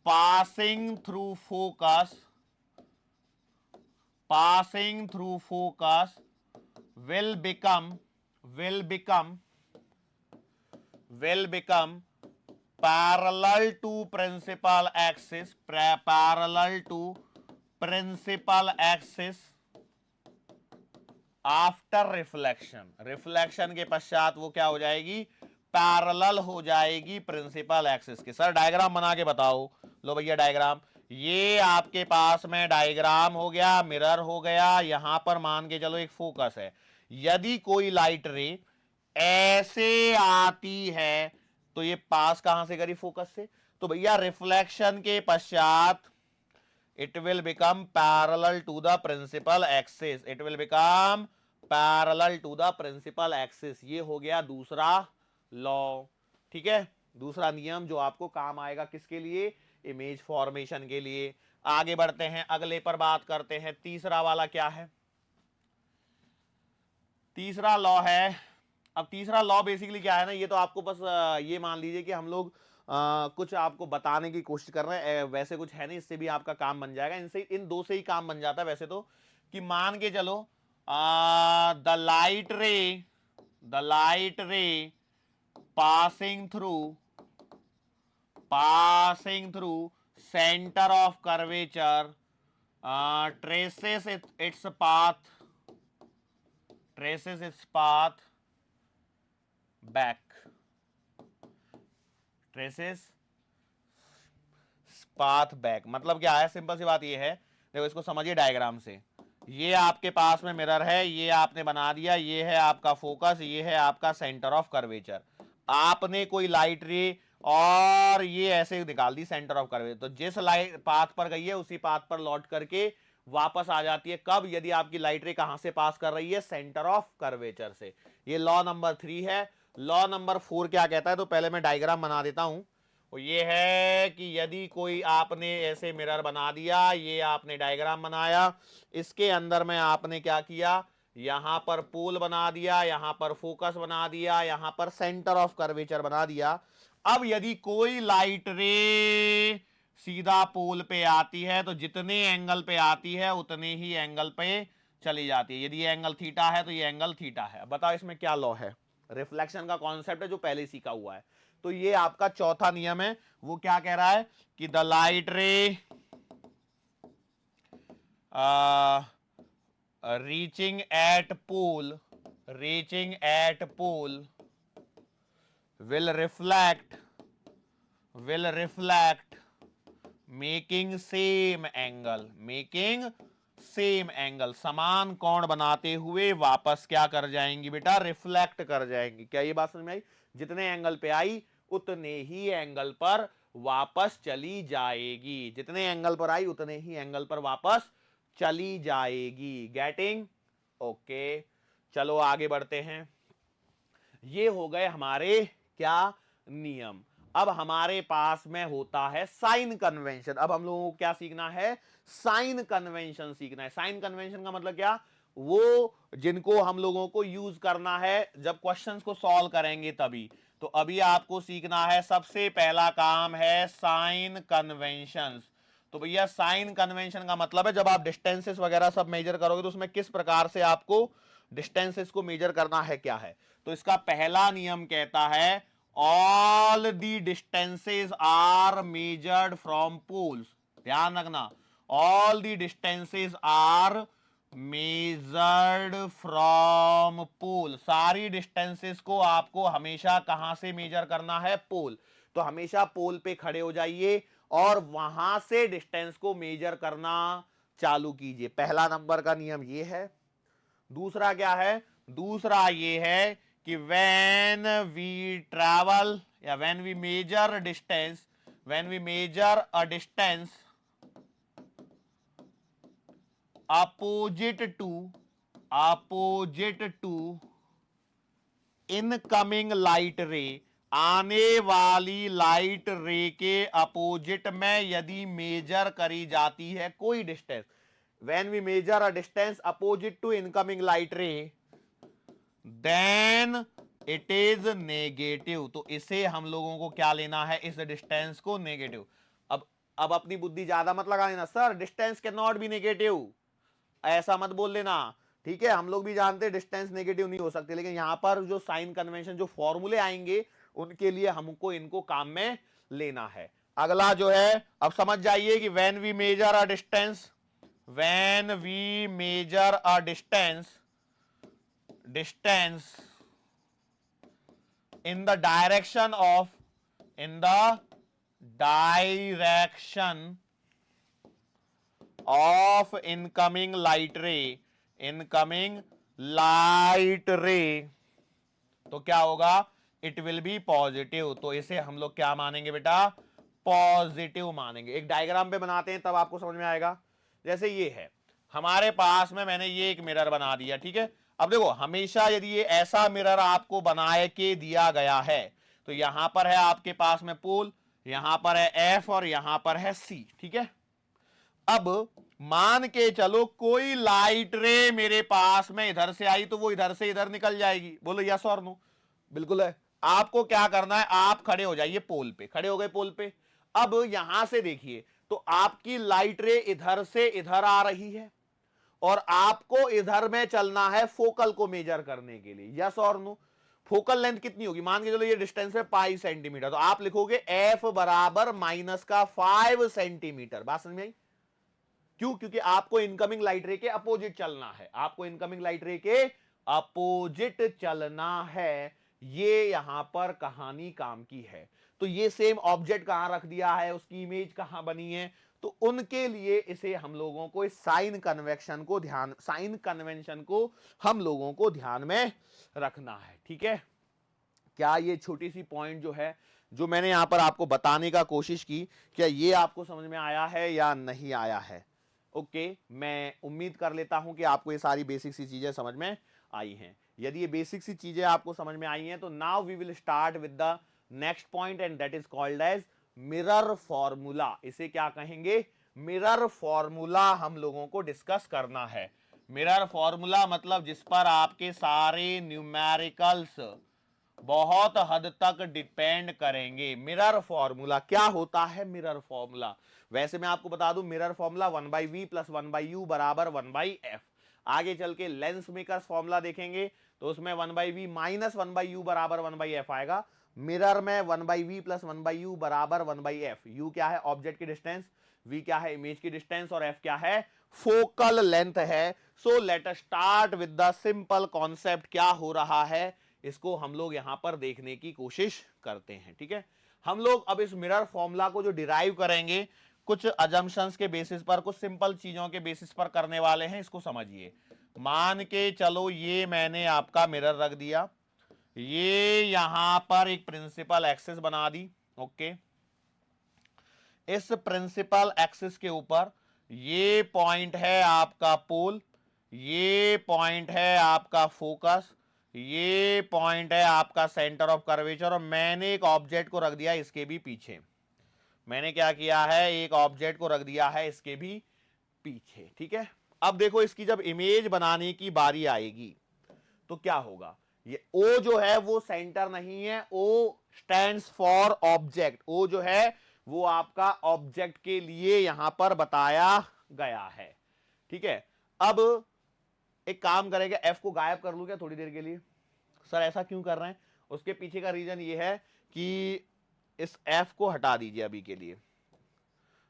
passing through focus will become parallel to principal axis, after reflection के पश्चात वो क्या हो जाएगी? पैरेलल हो जाएगी प्रिंसिपल एक्सिस के। सर डायग्राम बना के बताओ। लो भैया डायग्राम, ये आपके पास में डायग्राम हो गया, मिरर हो गया, यहां पर मान के चलो एक फोकस है। यदि कोई लाइट रे ऐसे आती है तो ये पास कहां से करी? फोकस से। तो भैया रिफ्लेक्शन के पश्चात it will become parallel to the principal axis, it will become parallel to the principal axis। ये हो गया दूसरा लॉ। ठीक है, दूसरा नियम जो आपको काम आएगा किसके लिए? इमेज फॉर्मेशन के लिए। आगे बढ़ते हैं, अगले पर बात करते हैं। तीसरा वाला क्या है? तीसरा लॉ है, अब तीसरा लॉ बेसिकली क्या है ना, ये तो आपको बस ये मान लीजिए कि हम लोग कुछ आपको बताने की कोशिश कर रहे हैं, वैसे कुछ है नहीं, इससे भी आपका काम बन जाएगा, इनसे इन दो से ही काम बन जाता है वैसे तो। कि मान के चलो द लाइट रे passing through centre of curvature traces its path back, मतलब क्या है? सिंपल सी बात ये है, देखो इसको समझिए डायग्राम से। ये आपके पास में मिरर है, ये आपने बना दिया, ये है आपका फोकस, ये है आपका सेंटर ऑफ कर्वेचर। आपने कोई लाइट रे और ये ऐसे निकाल दी सेंटर ऑफ कर्वेचर, तो जिस लाइट पाथ पर गई है उसी पाथ पर लौट करके वापस आ जाती है। कब? यदि आपकी लाइट रे कहां से पास कर रही है? सेंटर ऑफ कर्वेचर से। ये लॉ नंबर 3 है। लॉ नंबर 4 क्या कहता है? तो पहले मैं डायग्राम बना देता हूं। वो ये है कि यदि कोई आपने ऐसे मिरर बना दिया, ये आपने डायग्राम बनाया, इसके अंदर में आपने क्या किया? यहां पर पोल बना दिया, यहां पर फोकस बना दिया, यहां पर सेंटर ऑफ कर्वेचर बना दिया। अब यदि कोई लाइट रे सीधा पोल पे आती है तो जितने एंगल पे आती है उतने ही एंगल पे चली जाती है। यदि ये एंगल थीटा है तो ये एंगल थीटा है। बताओ इसमें क्या लॉ है? रिफ्लेक्शन का कॉन्सेप्ट है जो पहले सीखा हुआ है। तो ये आपका चौथा नियम है। वो क्या कह रहा है कि the light ray reaching at pole will reflect making same angle, समान कोण बनाते हुए वापस क्या कर जाएंगी बेटा? रिफ्लेक्ट कर जाएंगी। क्या ये बात समझ में आई? जितने एंगल पे आई उतने ही एंगल पर वापस चली जाएगी, जितने एंगल पर आई उतने ही एंगल पर वापस चली जाएगी। गेटिंग? ओके, चलो आगे बढ़ते हैं। ये हो गए हमारे क्या नियम। अब हमारे पास में होता है साइन कन्वेंशन। अब हम लोगों को क्या सीखना है? साइन कन्वेंशन सीखना है। साइन कन्वेंशन का मतलब क्या? वो जिनको हम लोगों को यूज करना है जब क्वेश्चंस को सॉल्व करेंगे तभी। तो अभी आपको सीखना है, सबसे पहला काम है साइन कन्वेंशंस। तो भैया साइन कन्वेंशन का मतलब है जब आप डिस्टेंसेस वगैरह सब मेजर करोगे तो उसमें किस प्रकार से आपको डिस्टेंसेस को मेजर करना है, क्या है। तो इसका पहला नियम कहता है all the distances are measured from poles. ध्यान रखना, all the distances are measured from pole. सारी डिस्टेंसेस को आपको हमेशा कहां से मेजर करना है? पोल। तो हमेशा पोल पे खड़े हो जाइए और वहां से डिस्टेंस को मेजर करना चालू कीजिए। पहला नंबर का नियम ये है। दूसरा क्या है? दूसरा ये है कि व्हेन वी ट्रैवल या when we measure a distance opposite to incoming light ray, आने वाली लाइट रे के अपोजिट में यदि मेजर करी जाती है कोई distance, when we measure a distance opposite to incoming light ray then it is negative. तो इसे हम लोगों को क्या लेना है? इस डिस्टेंस को नेगेटिव। अब अपनी बुद्धि ज्यादा मत लगा लेना, sir distance can not be negative, ऐसा मत बोल लेना, ठीक है। हम लोग भी जानते हैं डिस्टेंस नेगेटिव नहीं हो सकती, लेकिन यहां पर जो साइन कन्वेंशन जो फॉर्मूले आएंगे उनके लिए हमको इनको काम में लेना है। अगला जो है, अब समझ जाइए कि when we measure a distance in the direction of incoming light ray, तो क्या होगा? It will be positive. तो इसे हम लोग क्या मानेंगे बेटा? पॉजिटिव मानेंगे। एक डायग्राम पे बनाते हैं तब आपको समझ में आएगा। जैसे ये है हमारे पास में, मैंने ये एक मिरर बना दिया, ठीक है। अब देखो, हमेशा यदि ये ऐसा मिरर आपको बनाए के दिया गया है तो यहां पर है आपके पास में पोल, यहां पर है एफ और यहां पर है सी, ठीक है। अब मान के चलो कोई लाइट रे मेरे पास में इधर से आई तो वो इधर से इधर निकल जाएगी, बोलो यस और नो। बिल्कुल है। आपको क्या करना है, आप खड़े हो जाइए पोल पे, खड़े हो गए पोल पे। अब यहां से देखिए तो आपकी लाइट रे इधर से इधर आ रही है और आपको इधर में चलना है फोकल को मेजर करने के लिए, यस और नो। फोकल लेंथ कितनी होगी, मान के चलो ये डिस्टेंस है पाई सेंटीमीटर, तो आप लिखोगे एफ बराबर माइनस का 5 सेंटीमीटर। बात समझ में आई? क्यों? क्योंकि आपको इनकमिंग लाइट रे के अपोजिट चलना है, आपको इनकमिंग लाइट रे के अपोजिट चलना है। ये यहां पर कहानी काम की है। तो ये सेम ऑब्जेक्ट कहां रख दिया है, उसकी इमेज कहां बनी है, तो उनके लिए इसे हम लोगों को साइन कन्वेक्शन को ध्यान, साइन कन्वेंशन को हम लोगों को ध्यान में रखना है, ठीक है। क्या ये छोटी सी पॉइंट जो है, जो मैंने यहां पर आपको बताने का कोशिश की, क्या ये आपको समझ में आया है या नहीं आया है? ओके, मैं उम्मीद कर लेता हूं कि आपको ये सारी बेसिक सी चीजें समझ में आई हैं। यदि ये बेसिक सी चीजें आपको समझ में आई हैं तो now we will start with the next point and that is called as mirror formula. इसे क्या कहेंगे? मिरर फॉर्मूला हम लोगों को डिस्कस करना है। मिरर फॉर्मूला मतलब जिस पर आपके सारे न्यूमेरिकल्स बहुत हद तक डिपेंड करेंगे। मिरर फॉर्मूला क्या होता है? मिरर फॉर्मूला वैसे मैं आपको बता दूं, mirror formula 1/v plus 1/u बराबर 1/f। आगे चल के लेंस मेकर्स फॉर्मूला देखेंगे तो उसमें 1/v माइनस 1/u बराबर 1/f आएगा। मिरर में 1/v प्लस 1/u बराबर 1/f। u क्या है? ऑब्जेक्ट की डिस्टेंस, v क्या है? इमेज की डिस्टेंस, और f क्या है? फोकल लेंथ है। सो let us start with the simple concept. क्या हो रहा है इसको हम लोग यहां पर देखने की कोशिश करते हैं, ठीक है। हम लोग अब इस मिरर फॉर्मूला को जो डिराइव करेंगे कुछ अजम्पशंस के बेसिस पर, कुछ सिंपल चीजों के बेसिस पर करने वाले हैं। इसको समझिए। मान के चलो ये मैंने आपका मिरर रख दिया, ये यहां पर एक प्रिंसिपल एक्सिस बना दी, ओके। इस प्रिंसिपल एक्सिस के ऊपर ये पॉइंट है आपका पोल, ये पॉइंट है आपका फोकस, ये पॉइंट है आपका सेंटर ऑफ कर्वेचर, और मैंने एक ऑब्जेक्ट को रख दिया इसके भी पीछे। मैंने क्या किया है? एक ऑब्जेक्ट को रख दिया है इसके भी पीछे, ठीक है। अब देखो इसकी जब इमेज बनाने की बारी आएगी तो क्या होगा? ये O जो है वो सेंटर नहीं है, O stands for object. O जो है वो आपका ऑब्जेक्ट के लिए यहां पर बताया गया है, ठीक है। अब एक काम करेंगे, F को गायब कर लूं क्या थोड़ी देर के लिए? सर ऐसा क्यों कर रहे हैं? उसके पीछे का रीजन ये है कि इस F को हटा दीजिए अभी के लिए।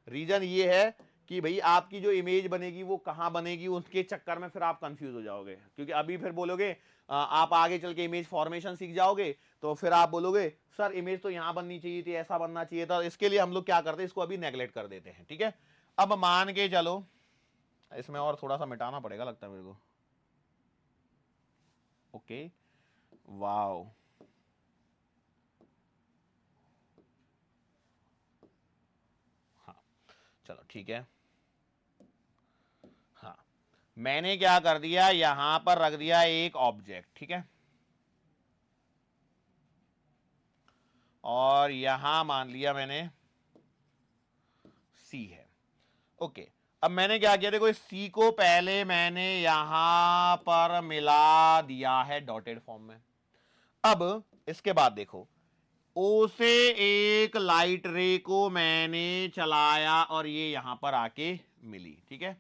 रीजन ये है कि भाई आपकी जो इमेज बनेगी वो कहां बनेगी, उसके चक्कर में फिर आप कंफ्यूज हो जाओगे, क्योंकि अभी फिर बोलोगे आप आगे चल के इमेज फॉर्मेशन सीख जाओगे तो फिर आप बोलोगे सर इमेज तो यहां बननी चाहिए थी, ऐसा बनना चाहिए था। इसके लिए हम लोग क्या करते हैं, इसको अभी नेगलेक्ट कर देते हैं, ठीक है। अब मान के चलो, इसमें और थोड़ा सा मिटाना पड़ेगा लगता है मेरे को, ओके। वाओ, हाँ चलो ठीक है। हाँ, मैंने क्या कर दिया, यहां पर रख दिया एक ऑब्जेक्ट, ठीक है, और यहां मान लिया मैंने C है, ओके। अब मैंने क्या किया, देखो इस C को पहले मैंने यहां पर मिला दिया है डॉटेड फॉर्म में। अब इसके बाद देखो O से एक लाइट रे को मैंने चलाया और ये यहां पर आके मिली, ठीक है।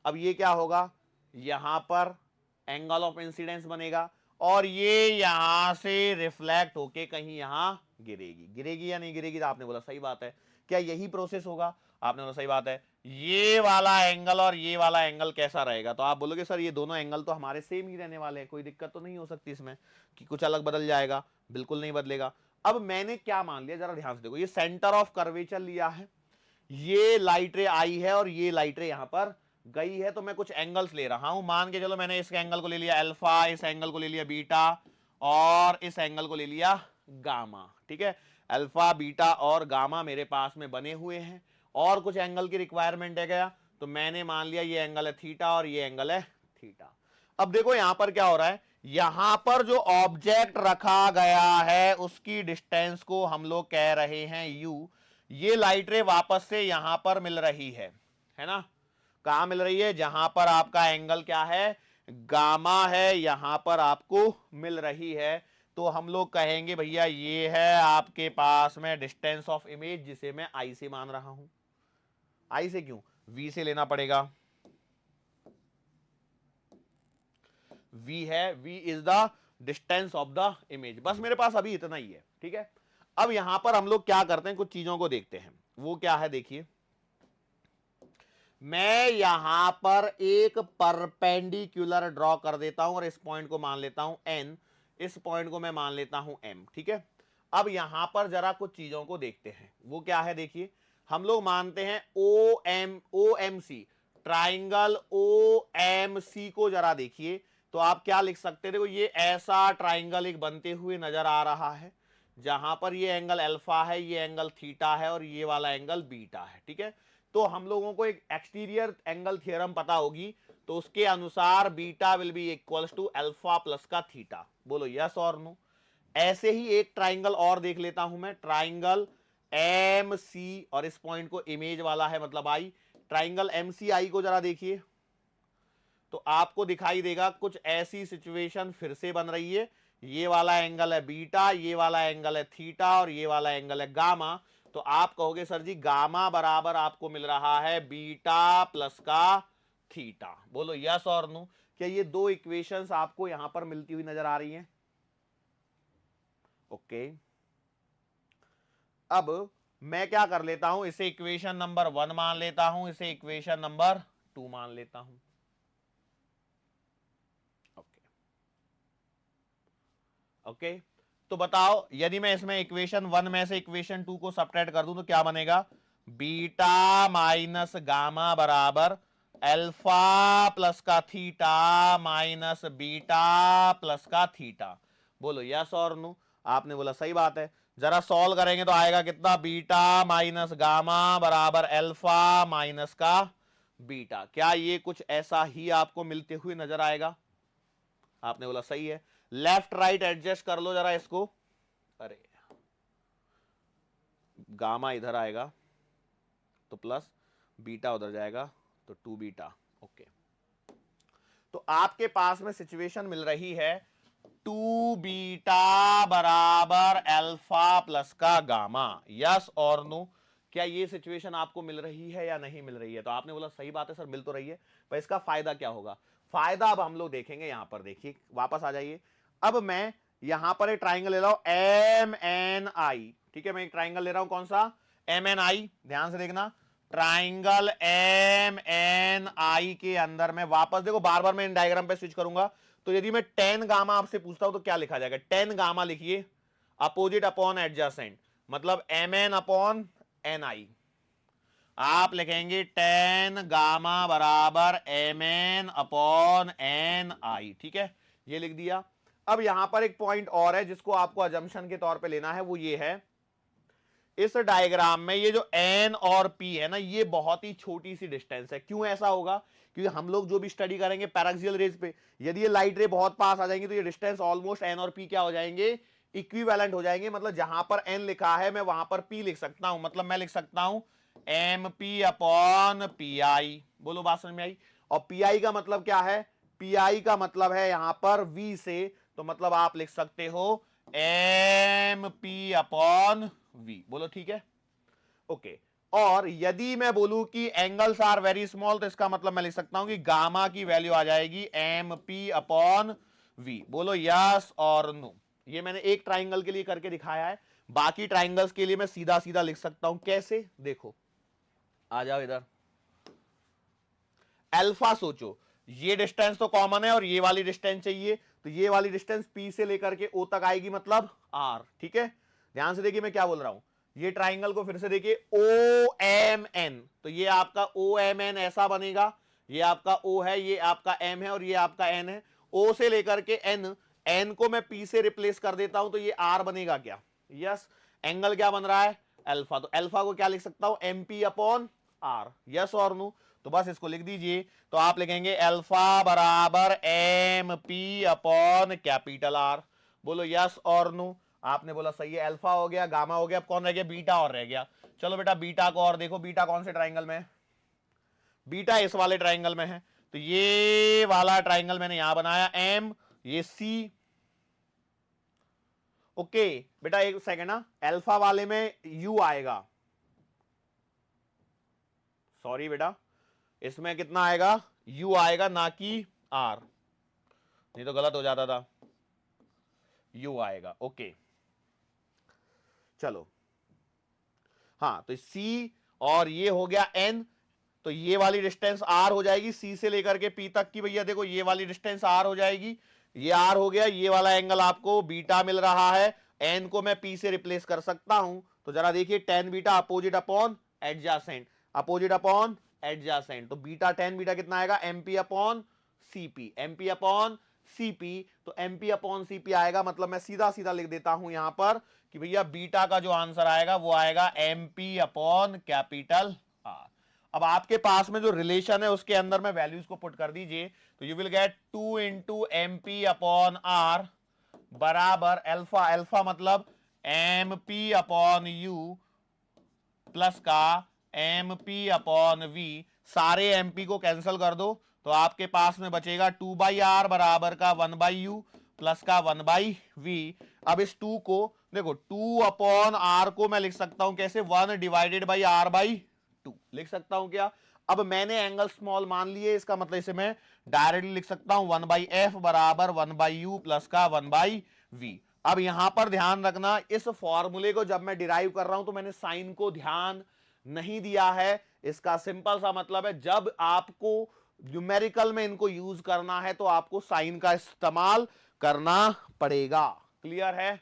अब ये क्या होगा, यहां पर एंगल ऑफ इंसिडेंस बनेगा और ये यहां से रिफ्लेक्ट होके कहीं यहां गिरेगी। गिरेगी या नहीं गिरेगी? तो आपने बोला सही बात है। क्या यही प्रोसेस होगा? आपने बोला सही बात है। ये वाला एंगल और ये वाला एंगल कैसा रहेगा? तो आप बोलोगे सर ये दोनों एंगल तो हमारे सेम ही रहने वाले हैं, कोई दिक्कत तो नहीं हो सकती इसमें कि कुछ अलग बदल जाएगा। बिल्कुल नहीं बदलेगा। अब मैंने क्या मान लिया, जरा ध्यान से देखो, ये सेंटर ऑफ कर्वेचर लिया है, ये लाइट रे आई है और ये लाइट रे यहां पर गई है, तो मैं कुछ एंगल्स ले रहा हूं। मान के चलो मैंने इस एंगल को ले लिया अल्फा, इस एंगल को ले लिया बीटा और इस एंगल को ले लिया गामा, ठीक है। अल्फा, बीटा और गामा मेरे पास में बने हुए हैं और कुछ एंगल की रिक्वायरमेंट है क्या, तो मैंने मान लिया ये एंगल है थीटा और ये एंगल है थीटा। अब देखो यहां पर क्या हो रहा है, यहां पर जो ऑब्जेक्ट रखा गया है उसकी डिस्टेंस को हम लोग कह रहे हैं u। ये लाइट रे वापस से यहां पर मिल रही है ना, कहां मिल रही है, जहां पर आपका एंगल क्या है, गामा है, यहां पर आपको मिल रही है। तो हम लोग कहेंगे भैया ये है आपके पास में डिस्टेंस ऑफ इमेज, जिसे मैं आई से मान रहा हूं। आई से क्यों, वी से लेना पड़ेगा, वी है, v is the distance of the image. बस मेरे पास अभी इतना ही है, ठीक है। अब यहां पर हम लोग क्या करते हैं, कुछ चीजों को देखते हैं। वो क्या है, देखिए मैं यहां पर एक परपेंडिकुलर ड्रॉ कर देता हूं और इस पॉइंट को मान लेता हूं एन, इस पॉइंट को मैं मान लेता हूं एम, ठीक है। अब यहां पर जरा कुछ चीजों को देखते हैं। वो क्या है, देखिए हम लोग मानते हैं O M C, triangle O M C को जरा देखिए। तो आप क्या लिख सकते हैं, देखो ये ऐसा ट्राइंगल एक बनते हुए नजर आ रहा है, जहां पर ये एंगल अल्फा है, ये एंगल थीटा है और ये वाला एंगल बीटा है, ठीक है। तो हम लोगों को एक एक्सटीरियर एंगल थ्योरम पता होगी, तो उसके अनुसार beta will be equals to alpha plus का थीटा। बोलो यस और नो। ऐसे ही एक ट्राइंगल और देख लेता हूं मैं, ट्राइंगल एम सी, और इस पॉइंट को इमेज वाला है मतलब आई। ट्राइंगल एम सी आई को जरा देखिए, तो आपको दिखाई देगा कुछ ऐसी सिचुएशन फिर से बन रही है। ये वाला एंगल है बीटा, ये वाला एंगल है थीटा और ये वाला एंगल है गामा। तो आप कहोगे सर जी गामा बराबर आपको मिल रहा है बीटा प्लस का थीटा। बोलो यस और नो। क्या ये दो इक्वेशंस आपको यहां पर मिलती हुई नजर आ रही हैं? ओके। अब मैं क्या कर लेता हूं, इसे इक्वेशन नंबर 1 मान लेता हूं, इसे इक्वेशन नंबर 2 मान लेता हूं। ओके, तो बताओ यदि मैं इसमें इक्वेशन 1 में से इक्वेशन 2 को सब्ट्रैक्ट कर दूं तो क्या बनेगा, बीटा माइनस गामा बराबर अल्फा प्लस का थीटा माइनस बीटा प्लस का थीटा। बोलो यस और नो। आपने बोला सही बात है। जरा सॉल्व करेंगे तो आएगा कितना, बीटा माइनस गामा बराबर अल्फा माइनस का बीटा। क्या ये कुछ ऐसा ही आपको मिलते हुए नजर आएगा? आपने बोला सही है। लेफ्ट राइट एडजस्ट कर लो जरा इसको। अरे गामा इधर आएगा तो प्लस, बीटा उधर जाएगा तो 2 बीटा। ओके, तो आपके पास में सिचुएशन मिल रही है 2 बीटा बराबर अल्फा प्लस का गामा। यस और नो। क्या ये सिचुएशन आपको मिल रही है या नहीं मिल रही है? तो आपने बोला सही बात है सर, मिल तो रही है, पर इसका फायदा क्या होगा? फायदा अब हम लोग देखेंगे। यहां पर देखिए, वापस आ जाइए। अब मैं यहां पर एक ट्राइंगल ले रहा हूं एम एन आई, ठीक है। मैं एक ट्राइंगल ले रहा हूं, कौन सा, एम एन आई। ध्यान से देखना, ट्राइंगल एम एन आई के अंदर में वापस देखो, बार बार मैं इन डायग्राम पे स्विच करूंगा। तो यदि मैं टेन गामा आपसे पूछता हूं तो क्या लिखा जाएगा, टेन गामा लिखिए, अपोजिट अपॉन एडजेसेंट, मतलब एम एन अपॉन एन आई। आप लिखेंगे टेन गामा बराबर एम एन अपॉन एन आई, ठीक है, ये लिख दिया। अब यहां पर एक पॉइंट और है जिसको आपको अजम्पशन के तौर पे लेना है, वो ये है, इस डायग्राम में ये जो एन और पी है ना, ये बहुत ही छोटी सी डिस्टेंस है। क्यों ऐसा होगा? क्योंकि हम लोग जो भी स्टडी करेंगे पैराक्सियल रेज पे, यदि ये लाइट रे बहुत पास आ जाएंगी तो ये डिस्टेंस ऑलमोस्ट एन और पी क्या हो जाएंगे, इक्विवेलेंट हो जाएंगे। मतलब जहां पर एन लिखा है मैं वहां पर पी लिख सकता हूं, मतलब मैं लिख सकता हूं M P upon P I. बोलो बात समझ में आई? और पी आई का मतलब क्या है, पी आई का मतलब है यहां पर वी से, तो मतलब आप लिख सकते हो एम पी अपॉन वी। बोलो ठीक है, ओके। और यदि मैं बोलूं कि एंगल्स आर वेरी स्मॉल, तो इसका मतलब मैं लिख सकता हूं कि गामा की वैल्यू आ जाएगी एम पी अपॉन वी। बोलो यस और नो। ये मैंने एक ट्राइंगल के लिए करके दिखाया है, बाकी ट्राइंगल्स के लिए मैं सीधा सीधा लिख सकता हूं। कैसे, देखो, आ जाओ इधर। अल्फा सोचो, ये डिस्टेंस तो कॉमन है और ये वाली डिस्टेंस चाहिए, तो ये वाली डिस्टेंस पी से लेकर के ओ तक आएगी, मतलब आर, ठीक है। ध्यान से देखिए मैं क्या बोल रहा हूं, ये ट्राइंगल को फिर से देखिए, ओ एम एन, तो ये आपका ओ एम एन ऐसा बनेगा, ये आपका ओ है, ये आपका एम है और ये आपका एन है। ओ से लेकर के एन, एन को मैं पी से रिप्लेस कर देता हूं तो ये आर बनेगा क्या? यस। एंगल क्या बन रहा है, अल्फा, तो अल्फा को क्या लिख सकता हूं, M P upon R. Yes और नो। तो बस इसको लिख दीजिए, तो आप लिखेंगे अल्फा बराबर M P upon capital R. बोलो यस और नो। आपने बोला सही है, अल्फा हो गया, गामा हो गया, अब कौन रह गया, बीटा और रह गया। चलो बेटा बीटा को और देखो, बीटा कौन से ट्राइंगल में है? बीटा इस वाले ट्राइंगल में है, तो ये वाला ट्राइंगल मैंने यहां बनाया एम, ये सी। ओके बेटा एक सेकेंड ना, अल्फा वाले में यू आएगा, सॉरी बेटा इसमें कितना आएगा? यू आएगा ना कि आर, नहीं तो गलत हो जाता था, यू आएगा। ओके चलो हाँ, तो सी और ये हो गया एन, तो ये वाली डिस्टेंस आर हो जाएगी सी से लेकर के पी तक की। भैया देखो ये वाली डिस्टेंस आर हो जाएगी, ये आर हो गया, ये वाला एंगल आपको बीटा मिल रहा है, एन को मैं पी से रिप्लेस कर सकता हूं, तो जरा देखिए tan beta opposite upon adjacent, opposite upon adjacent, तो बीटा टेन बीटा कितना आएगा? MP upon CP, MP upon CP, तो एमपी अपॉन सीपी आएगा, मतलब मैं सीधा सीधा लिख देता हूं यहां पर कि भैया बीटा का जो आंसर आएगा वो आएगा एमपी अपॉन कैपिटल आर। अब आपके पास में जो रिलेशन है उसके अंदर में वैल्यूज को पुट कर दीजिए, तो you will get 2 into M P upon R बराबर अल्फा, अल्फा मतलब M P upon U plus का एम पी अपॉन वी, सारे एम पी को कैंसिल कर दो, तो आपके पास में बचेगा 2 बाई आर बराबर का 1 बाई यू प्लस का 1 बाई वी। अब इस 2 को देखो, 2 अपॉन आर को मैं लिख सकता हूं कैसे? 1 डिवाइडेड बाई आर बाई 2 लिख सकता हूं क्या? अब मैंने एंगल स्मॉल मान लिए, इसका मतलब इसे मैं डायरेक्टली लिख सकता हूं 1 बाई एफ बराबर 1 बाई यू प्लस का 1 बाई वी। अब यहां पर ध्यान रखना, इस फॉर्मूले को जब मैं डिराइव कर रहा हूं तो मैंने साइन को ध्यान नहीं दिया है। इसका सिंपल सा मतलब है, जब आपको न्यूमेरिकल में इनको यूज करना है तो आपको साइन का इस्तेमाल करना पड़ेगा। क्लियर है?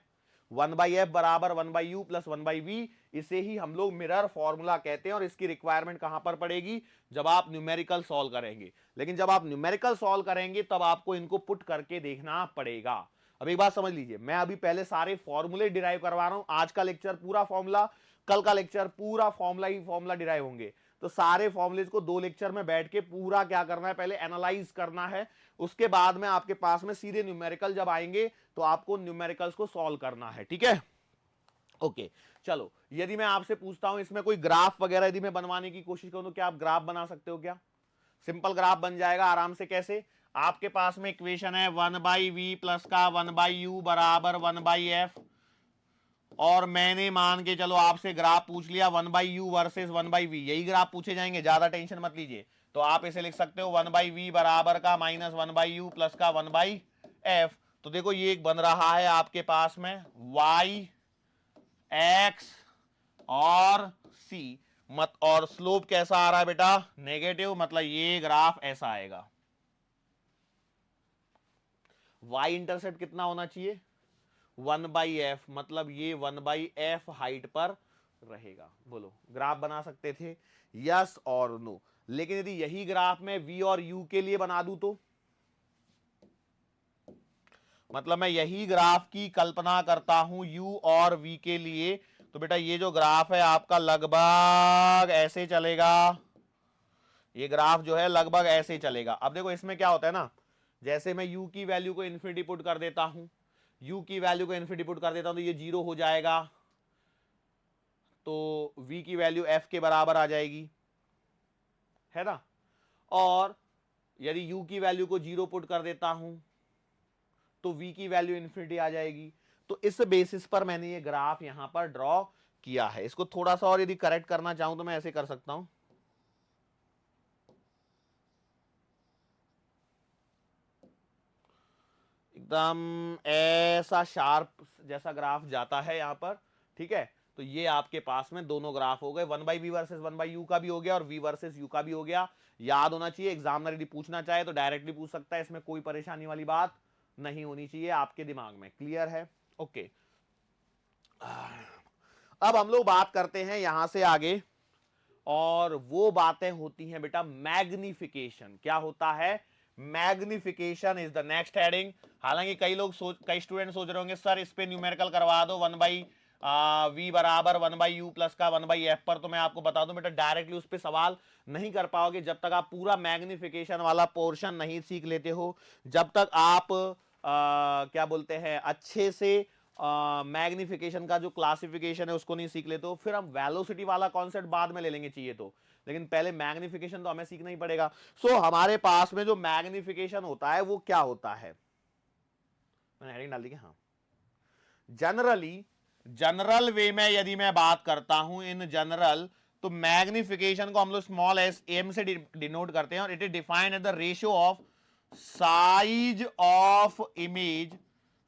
1 बाई एफ बराबर 1 by U plus 1 by V, इसे ही हम लोग मिरर फॉर्मूला कहते हैं, और इसकी रिक्वायरमेंट कहां पर पड़ेगी? जब आप न्यूमेरिकल सॉल्व करेंगे। लेकिन जब आप न्यूमेरिकल सॉल्व करेंगे तब आपको इनको पुट करके देखना पड़ेगा। अब एक बात समझ लीजिए, मैं अभी पहले सारे फॉर्मूले डिराइव करवा रहा हूं, आज का लेक्चर पूरा फॉर्मूला, कल का लेक्चर पूरा फॉर्मूला ही फॉर्मूला डिराइव होंगे, तो सारे फॉर्मूलेज को 2 लेक्चर में बैठ के पूरा क्या करना है? पहले एनालाइज करना है, उसके बाद में आपके पास में सीधे न्यूमेरिकल जब आएंगे तो आपको न्यूमेरिकल्स को सॉल्व करना है। ठीक है? ओके चलो, यदि मैं आपसे पूछता हूं इसमें कोई ग्राफ वगैरह यदि मैं बनवाने की कोशिश करूं तो क्या आप ग्राफ बना सकते हो क्या? सिंपल ग्राफ बन जाएगा आराम से। कैसे? आपके पास में इक्वेशन है 1 बाई वी प्लस का 1 बाई यू बराबर 1 बाई एफ, और मैंने मान के चलो आपसे ग्राफ पूछ लिया 1 by U versus 1 by V, यही ग्राफ पूछे जाएंगे, ज्यादा टेंशन मत लीजिए। तो आप इसे लिख सकते हो 1 बाई वी बराबर का माइनस 1 बाई यू प्लस का 1 बाई एफ। तो देखो ये एक बन रहा है आपके पास में y x और c मत, और स्लोप कैसा आ रहा है बेटा? नेगेटिव, मतलब ये ग्राफ ऐसा आएगा। y इंटरसेप्ट कितना होना चाहिए? 1 बाई एफ, मतलब ये 1 बाई एफ हाइट पर रहेगा। बोलो ग्राफ बना सकते थे? यस और नो। लेकिन यदि यही ग्राफ में v और u के लिए बना दूं तो, मतलब मैं यही ग्राफ की कल्पना करता हूं u और v के लिए, तो बेटा ये जो ग्राफ है आपका लगभग ऐसे चलेगा, ये ग्राफ जो है लगभग ऐसे चलेगा। अब देखो इसमें क्या होता है ना, जैसे मैं u की वैल्यू को इन्फिनिटी पुट कर देता हूं, u की वैल्यू को इन्फिनिटी पुट कर देता हूं तो ये 0 हो जाएगा, तो v की वैल्यू f के बराबर आ जाएगी, है ना? और यदि u की वैल्यू को 0 पुट कर देता हूं तो v की वैल्यू इन्फिनिटी आ जाएगी। तो इस बेसिस पर मैंने ये ग्राफ यहां पर ड्रॉ किया है। इसको थोड़ा सा और यदि करेक्ट करना चाहूं तो मैं ऐसे कर सकता हूं, एकदम ऐसा शार्प जैसा ग्राफ जाता है यहां पर। ठीक है? तो ये आपके पास में दोनों ग्राफ हो गए, 1 by V versus 1 by you का भी हो गया और v वर्सेस u का भी हो गया। याद होना चाहिए, एग्जामिनर यदि पूछना चाहे तो डायरेक्टली पूछ सकता है, इसमें कोई परेशानी वाली बात नहीं होनी चाहिए आपके दिमाग में। क्लियर है? ओके अब हम लोग बात करते हैं यहां से आगे, और वो बातें होती हैं बेटा मैग्निफिकेशन। क्या होता है? Magnification is the next heading. हालांकि कई स्टूडेंट सोच रहे होंगे सर इस पे न्यूमेरिकल करवा दो 1 बाई वी बराबर 1 बाई यू प्लस का 1 बाई एफ पर, तो मैं आपको बता दूं बेटा डायरेक्टली उस पर सवाल नहीं कर पाओगे जब तक आप पूरा मैग्निफिकेशन वाला पोर्शन नहीं सीख लेते हो, जब तक आप क्या बोलते हैं अच्छे से मैग्निफिकेशन का जो क्लासिफिकेशन है उसको नहीं सीख लेते हो, फिर हम वेलोसिटी वाला कॉन्सेप्ट बाद में ले लेंगे चाहिए तो, लेकिन पहले मैग्निफिकेशन तो हमें सीखना ही पड़ेगा। सो हमारे पास में जो मैग्निफिकेशन होता है वो क्या होता है, मैंने हेडिंग डाल दी क्या? हाँ, जनरली जनरल वे में यदि मैं बात करता हूं इन जनरल, तो मैग्निफिकेशन को हम लोग स्मॉल एस एम से डिनोट करते हैं और it is defined at the ratio of size of image,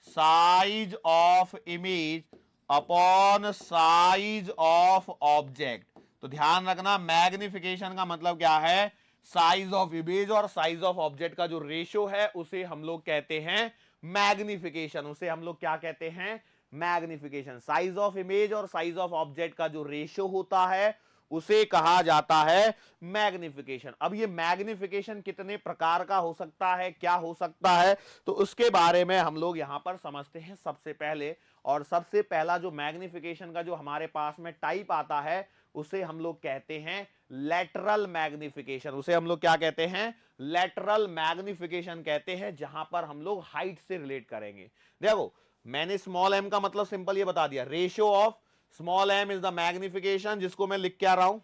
size of image upon size of object. तो ध्यान रखना मैग्निफिकेशन का मतलब क्या है, साइज ऑफ इमेज और साइज ऑफ ऑब्जेक्ट का जो रेशियो है उसे हम लोग कहते हैं मैग्निफिकेशन। उसे हम लोग क्या कहते हैं, मैग्निफिकेशन। साइज ऑफ इमेज और साइज ऑफ ऑब्जेक्ट का जो रेशियो होता है उसे कहा जाता है मैग्निफिकेशन। अब ये मैग्निफिकेशन कितने प्रकार का हो सकता है, क्या हो सकता है, तो उसके बारे में हम लोग यहां पर समझते हैं सबसे पहले। और सबसे पहला जो मैग्निफिकेशन का जो हमारे पास में टाइप आता है उसे हम लोग कहते हैं लैटरल मैग्निफिकेशन। उसे हम लोग क्या कहते हैं, लैटरल मैग्निफिकेशन कहते हैं, जहां पर हम लोग हाइट से रिलेट करेंगे। देखो मैंने स्मॉल एम का मतलब सिंपल ये बता दिया, ratio of small M is the magnification, जिसको मैं लिख के आ रहा हूं।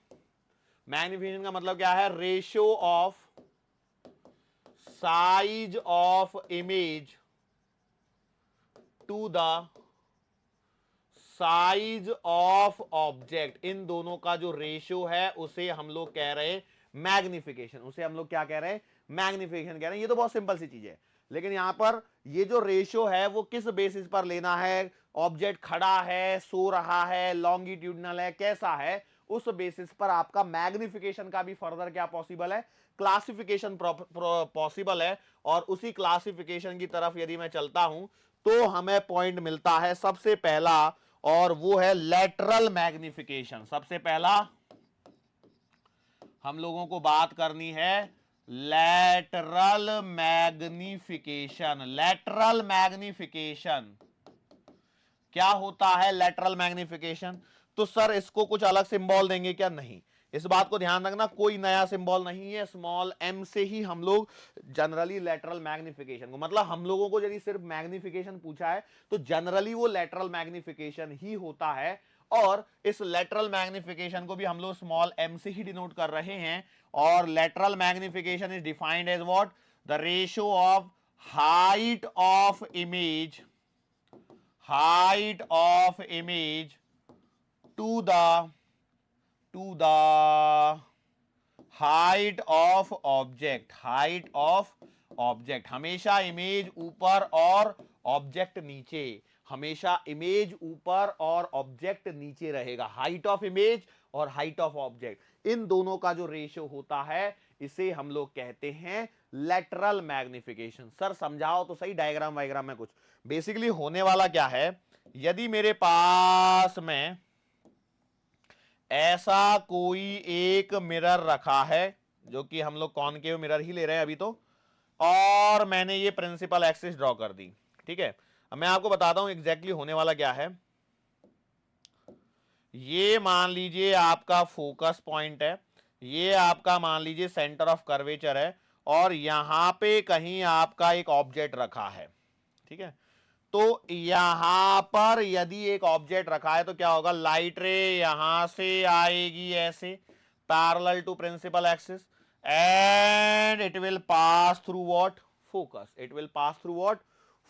मैग्निफिकेशन का मतलब क्या है, ratio of size of image to the size of object. इन दोनों का जो रेशियो है उसे हम लोग कह रहे हैं मैग्निफिकेशन। उसे हम लोग क्या कह रहे हैं, मैग्निफिकेशन कह रहे हैं। ये तो बहुत सिंपल सी चीज है, लेकिन यहां पर ये जो रेशियो है वो किस बेसिस पर लेना है, ऑब्जेक्ट खड़ा है, सो रहा है, लॉन्गिट्यूडनल है, कैसा है, उस बेसिस पर आपका मैग्निफिकेशन का भी फर्दर क्या पॉसिबल है, क्लासिफिकेशन पॉसिबल है। और उसी क्लासिफिकेशन की तरफ यदि मैं चलता हूं तो हमें पॉइंट मिलता है सबसे पहला, और वो है लैटरल मैग्निफिकेशन। सबसे पहला हम लोगों को बात करनी है लैटरल मैग्निफिकेशन। लैटरल मैग्निफिकेशन क्या होता है, लैटरल मैग्निफिकेशन? तो सर इसको कुछ अलग सिंबल देंगे क्या? नहीं, इस बात को ध्यान रखना, कोई नया सिंबल नहीं है, स्मॉल एम से ही हम लोग जनरली लैटरल मैग्निफिकेशन को, मतलब हम लोगों को यदि सिर्फ मैग्निफिकेशन पूछा है तो जनरली वो लैटरल मैग्निफिकेशन ही होता है। और इस लैटरल मैग्निफिकेशन को भी हम लोग स्मॉल एम से ही डिनोट कर रहे हैं। और lateral magnification is defined as what, the ratio of height of image, height of image to the height of object, height of object। हमेशा इमेज ऊपर और ऑब्जेक्ट नीचे, हमेशा इमेज ऊपर और ऑब्जेक्ट नीचे रहेगा। हाइट ऑफ इमेज और हाइट ऑफ ऑब्जेक्ट, इन दोनों का जो रेशियो होता है इसे हम लोग कहते हैं लैटरल मैग्निफिकेशन। सर समझाओ तो सही, डायग्राम वायग्राम में कुछ। बेसिकली होने वाला क्या है, यदि मेरे पास में ऐसा कोई एक मिरर रखा है, जो कि हम लोग कॉनकेव मिरर ही ले रहे हैं अभी तो, और मैंने ये प्रिंसिपल एक्सिस ड्रॉ कर दी, ठीक है। अब मैं आपको बताता हूं एग्जैक्टली होने वाला क्या है। ये मान लीजिए आपका फोकस पॉइंट है, ये आपका मान लीजिए सेंटर ऑफ कर्वेचर है, और यहां पे कहीं आपका एक ऑब्जेक्ट रखा है, ठीक है। तो यहां पर यदि एक ऑब्जेक्ट रखा है तो क्या होगा, लाइट रे यहां से आएगी ऐसे parallel to principal axis, and it will pass through what, focus. It will pass through what,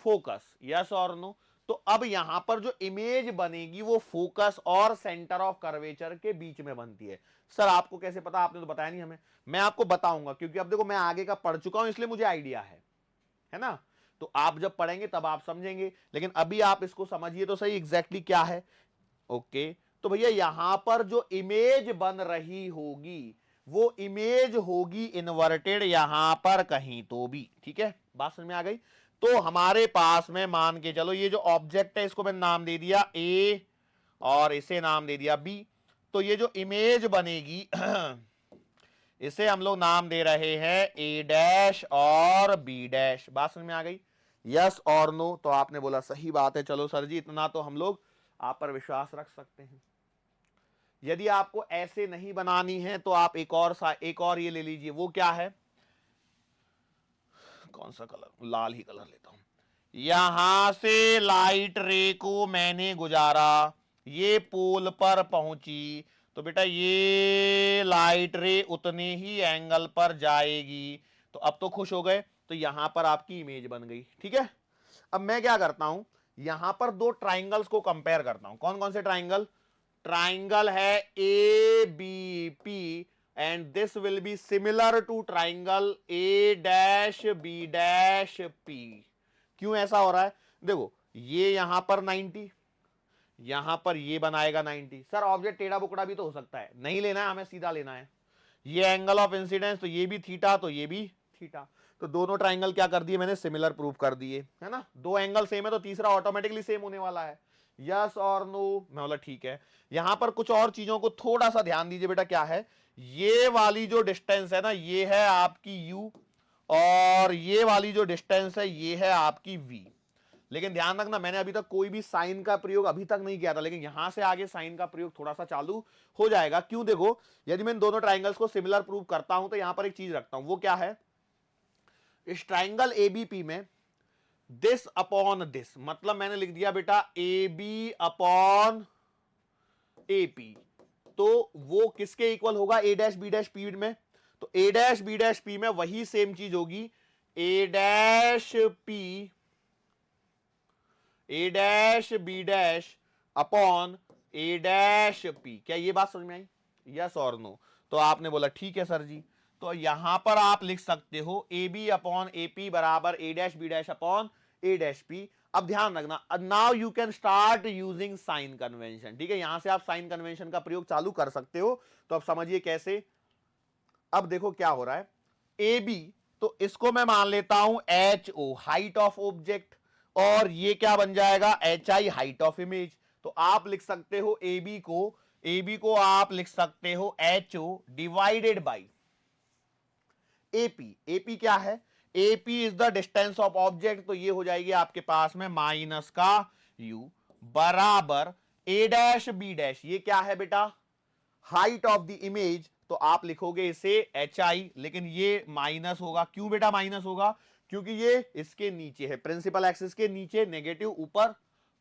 focus. Yes और नो? तो अब यहां पर जो इमेज बनेगी वो फोकस और सेंटर ऑफ कर्वेचर के बीच में बनती है। सर आपको कैसे पता, आपने तो बताया नहीं हमें। मैं आपको बताऊंगा, क्योंकि अब देखो मैं आगे का पढ़ चुका हूं इसलिए मुझे आइडिया है ना। तो आप जब पढ़ेंगे तब आप समझेंगे, लेकिन अभी आप इसको समझिए तो सही एग्जैक्टली क्या है। ओके, तो भैया यहां पर जो इमेज बन रही होगी वो इमेज होगी इन्वर्टेड यहां पर कहीं तो भी, ठीक है। बात समझ में आ गई? तो हमारे पास में मान के चलो ये जो ऑब्जेक्ट है इसको मैंने नाम दे दिया ए और इसे नाम दे दिया बी। तो ये जो इमेज बनेगी इसे हम लोग नाम दे रहे हैं ए डैश और बी डैश। बात समझ में आ गई? यस और नो? तो आपने बोला सही बात है, चलो सर जी इतना तो हम लोग आप पर विश्वास रख सकते हैं। यदि आपको ऐसे नहीं बनानी है तो आप एक और ये ले लीजिए। वो क्या है, कौन सा कलर, लाल ही कलर लेता हूं। यहां से लाइट रे को मैंने गुजारा, ये पोल पर पहुंची, तो बेटा ये लाइट रे उतने ही एंगल पर जाएगी। तो अब तो खुश हो गए, तो यहां पर आपकी इमेज बन गई। ठीक है, अब मैं क्या करता हूं, यहां पर दो ट्राइंगल्स को कंपेयर करता हूं। कौन कौन से ट्राइंगल? ट्राइंगल है A B P, and this will be similar to triangle A dash B dash P. क्यों ऐसा हो रहा है? देखो ये यहां पर 90, यहां पर ये बनाएगा 90। सर ऑब्जेक्ट टेढ़ा बुकड़ा भी तो हो सकता है, नहीं लेना है हमें, सीधा लेना है। ये एंगल ऑफ इंसिडेंस, तो ये भी थीटा, तो ये भी थीटा। तो दोनों ट्राइंगल क्या कर दिए मैंने? सिमिलर प्रूव कर दिए, है ना। दो एंगल सेम है तो तीसरा ऑटोमेटिकली सेम होने वाला है। यस और नो? मैं बोला ठीक है। यहां पर कुछ और चीजों को थोड़ा सा ध्यान दीजिए बेटा। क्या है? ये वाली जो डिस्टेंस है ना, ये है आपकी u, और ये वाली जो डिस्टेंस है ये है आपकी v। लेकिन ध्यान रखना, मैंने अभी तक कोई भी साइन का प्रयोग अभी तक नहीं किया था, लेकिन यहां से आगे साइन का प्रयोग थोड़ा सा चालू हो जाएगा। क्यों? देखो, यदि मैं इन दोनों ट्राइंगल्स को सिमिलर प्रूव करता हूं तो यहां पर एक चीज रखता हूं। वो क्या है? इस ट्राइंगल एबीपी में दिस अपॉन दिस, मतलब मैंने लिख दिया बेटा A B upon A P, तो वो किसके इक्वल होगा? A dash B dash P में। तो A dash B dash P में वही सेम चीज होगी, A dash P, A dash B dash upon A dash P. क्या ये बात समझ में आई? यस और नो? तो आपने बोला ठीक है सर जी। तो यहां पर आप लिख सकते हो A B upon A P बराबर A dash B dash upon A dash P. अब ध्यान रखना, now you can start using sign convention. ठीक है, यहां से आप साइन कन्वेंशन का प्रयोग चालू कर सकते हो। तो अब समझिए कैसे। अब देखो क्या हो रहा है, ए बी, तो इसको मैं मान लेता हूं H O, height of object, और ये क्या बन जाएगा? H I, height of image. तो आप लिख सकते हो ए बी को आप लिख सकते हो H O divided by AP. AP क्या है? AP is the distance of object, तो ये हो जाएगी आपके पास में माइनस का यू बराबर ए डैश बी डैश, ये क्या है बेटा? हाइट ऑफ द इमेज, तो आप लिखोगे इसे एच आई, लेकिन ये माइनस होगा। क्यों बेटा माइनस होगा? क्योंकि ये इसके नीचे है, प्रिंसिपल एक्सिस के नीचे नेगेटिव, ऊपर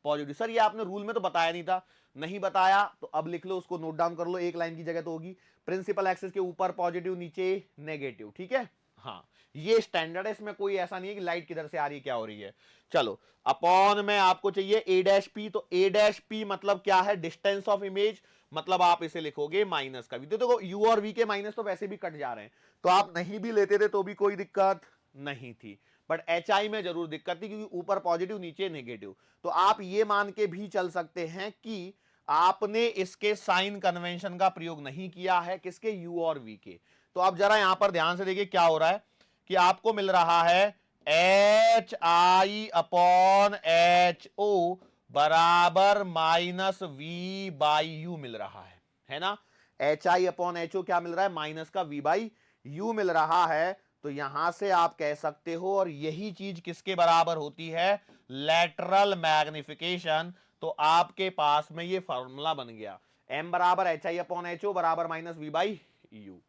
पॉजिटिव। सर ये आपने रूल में तो बताया नहीं था। नहीं बताया तो अब लिख लो, उसको नोट डाउन कर लो, एक लाइन की जगह तो होगी। प्रिंसिपल एक्सिस के ऊपर पॉजिटिव, नीचे नेगेटिव। ठीक है, हाँ ये स्टैंडर्ड है, इसमें कोई ऐसा नहीं है कि लाइट किधर से आ रही है क्या हो रही है। चलो, अपॉन में आपको चाहिए ए डैश पी, तो ए डैश पी मतलब क्या है? डिस्टेंस ऑफ इमेज, मतलब आप इसे लिखोगे माइनस का वी। तो देखो यू और वी के माइनस तो वैसे भी कट जा रहे हैं, तो आप नहीं भी लेते थे तो भी कोई दिक्कत नहीं थी, बट एच आई में जरूर दिक्कत थी, क्योंकि ऊपर पॉजिटिव नीचे नेगेटिव। तो आप ये मान के भी चल सकते हैं कि आपने इसके साइन कन्वेंशन का प्रयोग नहीं किया है, किसके? यू और वी के। तो आप जरा यहां पर ध्यान से देखिए क्या हो रहा है कि आपको मिल रहा है H I upon H O बराबर माइनस वी बाई यू मिल रहा है ना। H I upon H O क्या मिल रहा है? माइनस का वी बाई यू मिल रहा है। तो यहां से आप कह सकते हो, और यही चीज किसके बराबर होती है? Lateral magnification. तो आपके पास में ये फॉर्मूला बन गया, एम बराबर H I upon H O बराबर minus V by U.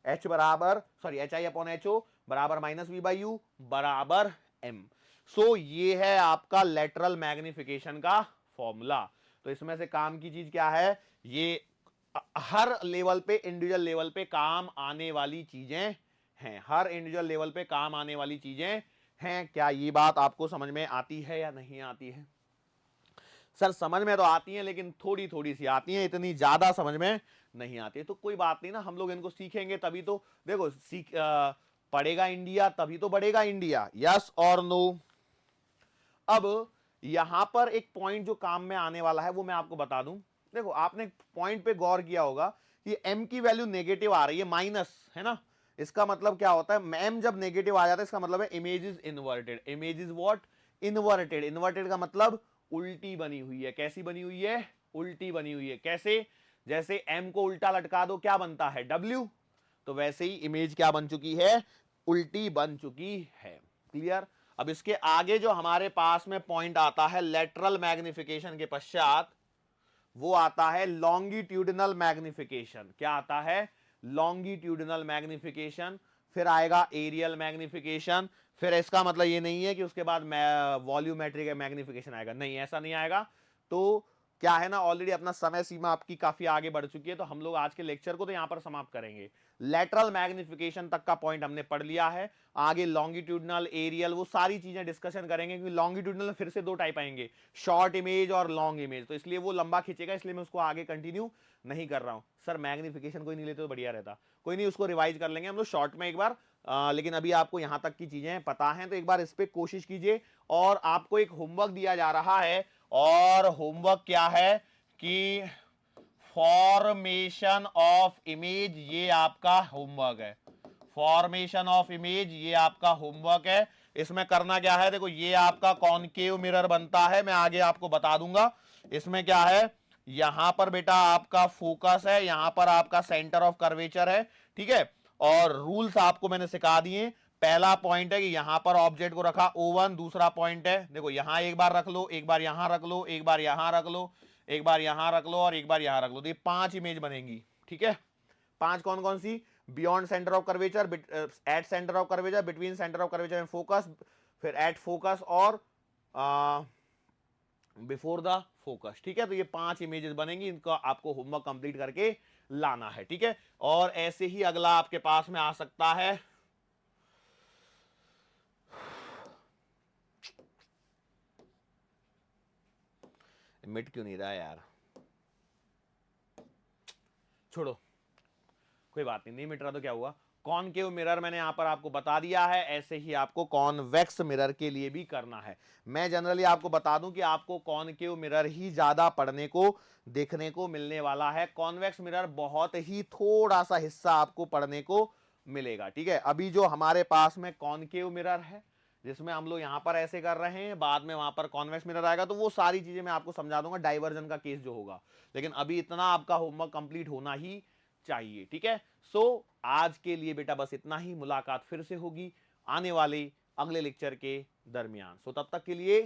H बराबर, sorry, H I upon H O बराबर माइनस वी बाई यू बराबर एम। सो ये है आपका लेटरल मैग्निफिकेशन का फॉर्मूला। तो इसमें से काम की चीज क्या है? ये हर लेवल पे, इंडिविजुअल लेवल पे काम आने वाली चीजें हैं, हर इंडिविजुअल लेवल पे काम आने वाली चीजें हैं। क्या ये बात आपको समझ में आती है या नहीं आती है? सर समझ में तो आती है, लेकिन थोड़ी थोड़ी सी आती है, इतनी ज्यादा समझ में नहीं आती है। तो कोई बात नहीं ना, हम लोग इनको सीखेंगे तभी तो, देखो पढ़ेगा इंडिया तभी तो बढ़ेगा इंडिया। यस और नो? अब यहां पर एक पॉइंट जो काम में आने वाला है वो मैं आपको बता दूं। देखो आपने पॉइंट पे गौर किया होगा कि एम की वैल्यू नेगेटिव आ रही है, माइनस, है ना। इसका मतलब क्या होता है? एम जब नेगेटिव आ जाता है इसका मतलब है image is inverted. Image is what? Inverted. Inverted का मतलब उल्टी बनी हुई है। कैसी बनी हुई है? उल्टी बनी हुई है। कैसे? जैसे एम को उल्टा लटका दो, क्या बनता है? डब्ल्यू। तो वैसे ही इमेज क्या बन चुकी है? उल्टी बन चुकी है। क्लियर? अब इसके आगे जो हमारे पास में पॉइंट आता है लेटरल मैग्निफिकेशन के पश्चात, वो आता है लॉन्गिट्यूडिनल मैग्निफिकेशन। क्या आता है? Longitudinal magnification. फिर आएगा एरियल मैग्निफिकेशन, फिर इसका मतलब ये नहीं है कि उसके बाद वॉल्यूमेट्रिक मैग्निफिकेशन आएगा, नहीं ऐसा नहीं आएगा। तो क्या है ना, ऑलरेडी अपना समय सीमा आपकी काफी आगे बढ़ चुकी है, तो हम लोग आज के लेक्चर को तो यहां पर समाप्त करेंगे। लेटरल मैग्निफिकेशन तक का पॉइंट हमने पढ़ लिया है, आगे लॉन्गिट्यूडनल, एरियल, वो सारी चीजें डिस्कशन करेंगे, क्योंकि लॉन्गिट्यूडनल में फिर से दो टाइप आएंगे, शॉर्ट इमेज और लॉन्ग इमेज, तो इसलिए वो लंबा खींचेगा, इसलिए मैं उसको आगे कंटिन्यू नहीं कर रहा हूं। सर मैग्निफिकेशन कोई नहीं लेते तो बढ़िया रहता, कोई नहीं, उसको रिवाइज कर लेंगे हम लोग शॉर्ट में एक बार। लेकिन अभी आपको यहां तक की चीजें पता हैं, तो एक बार इस पे कोशिश कीजिए। और आपको एक होमवर्क दिया जा रहा है, और होमवर्क क्या है कि फॉर्मेशन ऑफ इमेज, ये आपका होमवर्क है। फॉर्मेशन ऑफ इमेज ये आपका होमवर्क है। इसमें करना क्या है, देखो ये आपका कॉनकेव मिरर बनता है, मैं आगे आपको बता दूंगा। इसमें क्या है, यहां पर बेटा आपका फोकस है, यहां पर आपका सेंटर ऑफ कर्वेचर है, ठीक है। और रूल्स आपको मैंने सिखा दिए। पहला पॉइंट है कि यहां पर ऑब्जेक्ट को रखा O1, दूसरा पॉइंट है देखो यहां एक बार रख लो, एक बार यहां रख लो, एक बार यहां रख लो, एक बार यहां रख लो और एक बार यहां रख लो, तो ये 5 इमेज बनेंगी, ठीक है। 5 कौन कौन सी, beyond centre of curvature, at centre of curvature, between centre of curvature and focus, फिर एट फोकस और बिफोर द फोकस, ठीक है। तो ये 5 इमेजेस बनेंगी, इनका आपको होमवर्क कंप्लीट करके लाना है, ठीक है। और ऐसे ही अगला आपके पास में आ सकता है, मिट क्यों नहीं रहा यार, छोड़ो कोई बात नहीं, मिट रहा तो क्या हुआ। कॉनकेव मिरर मैंने यहां पर आपको बता दिया है, ऐसे ही आपको कॉन्वेक्स मिरर के लिए भी करना है। मैं जनरली आपको बता दूं कि आपको कॉनकेव मिरर ही ज्यादा पढ़ने को देखने को मिलने वाला है, कॉन्वेक्स मिरर बहुत ही थोड़ा सा हिस्सा आपको पढ़ने को मिलेगा, ठीक है। अभी जो हमारे पास में कॉनकेव मिरर है, जिसमें हम लोग यहां पर ऐसे कर रहे हैं, बाद में वहां पर कॉन्वेक्स मिरर आएगा, तो वो सारी चीजें मैं आपको समझा दूंगा, डाइवर्जन का केस जो होगा। लेकिन अभी इतना आपका होमवर्क कंप्लीट होना ही चाहिए, ठीक है। सो आज के लिए बेटा बस इतना ही, मुलाकात फिर से होगी आने वाले अगले लेक्चर के दरमियान। सो तब तक के लिए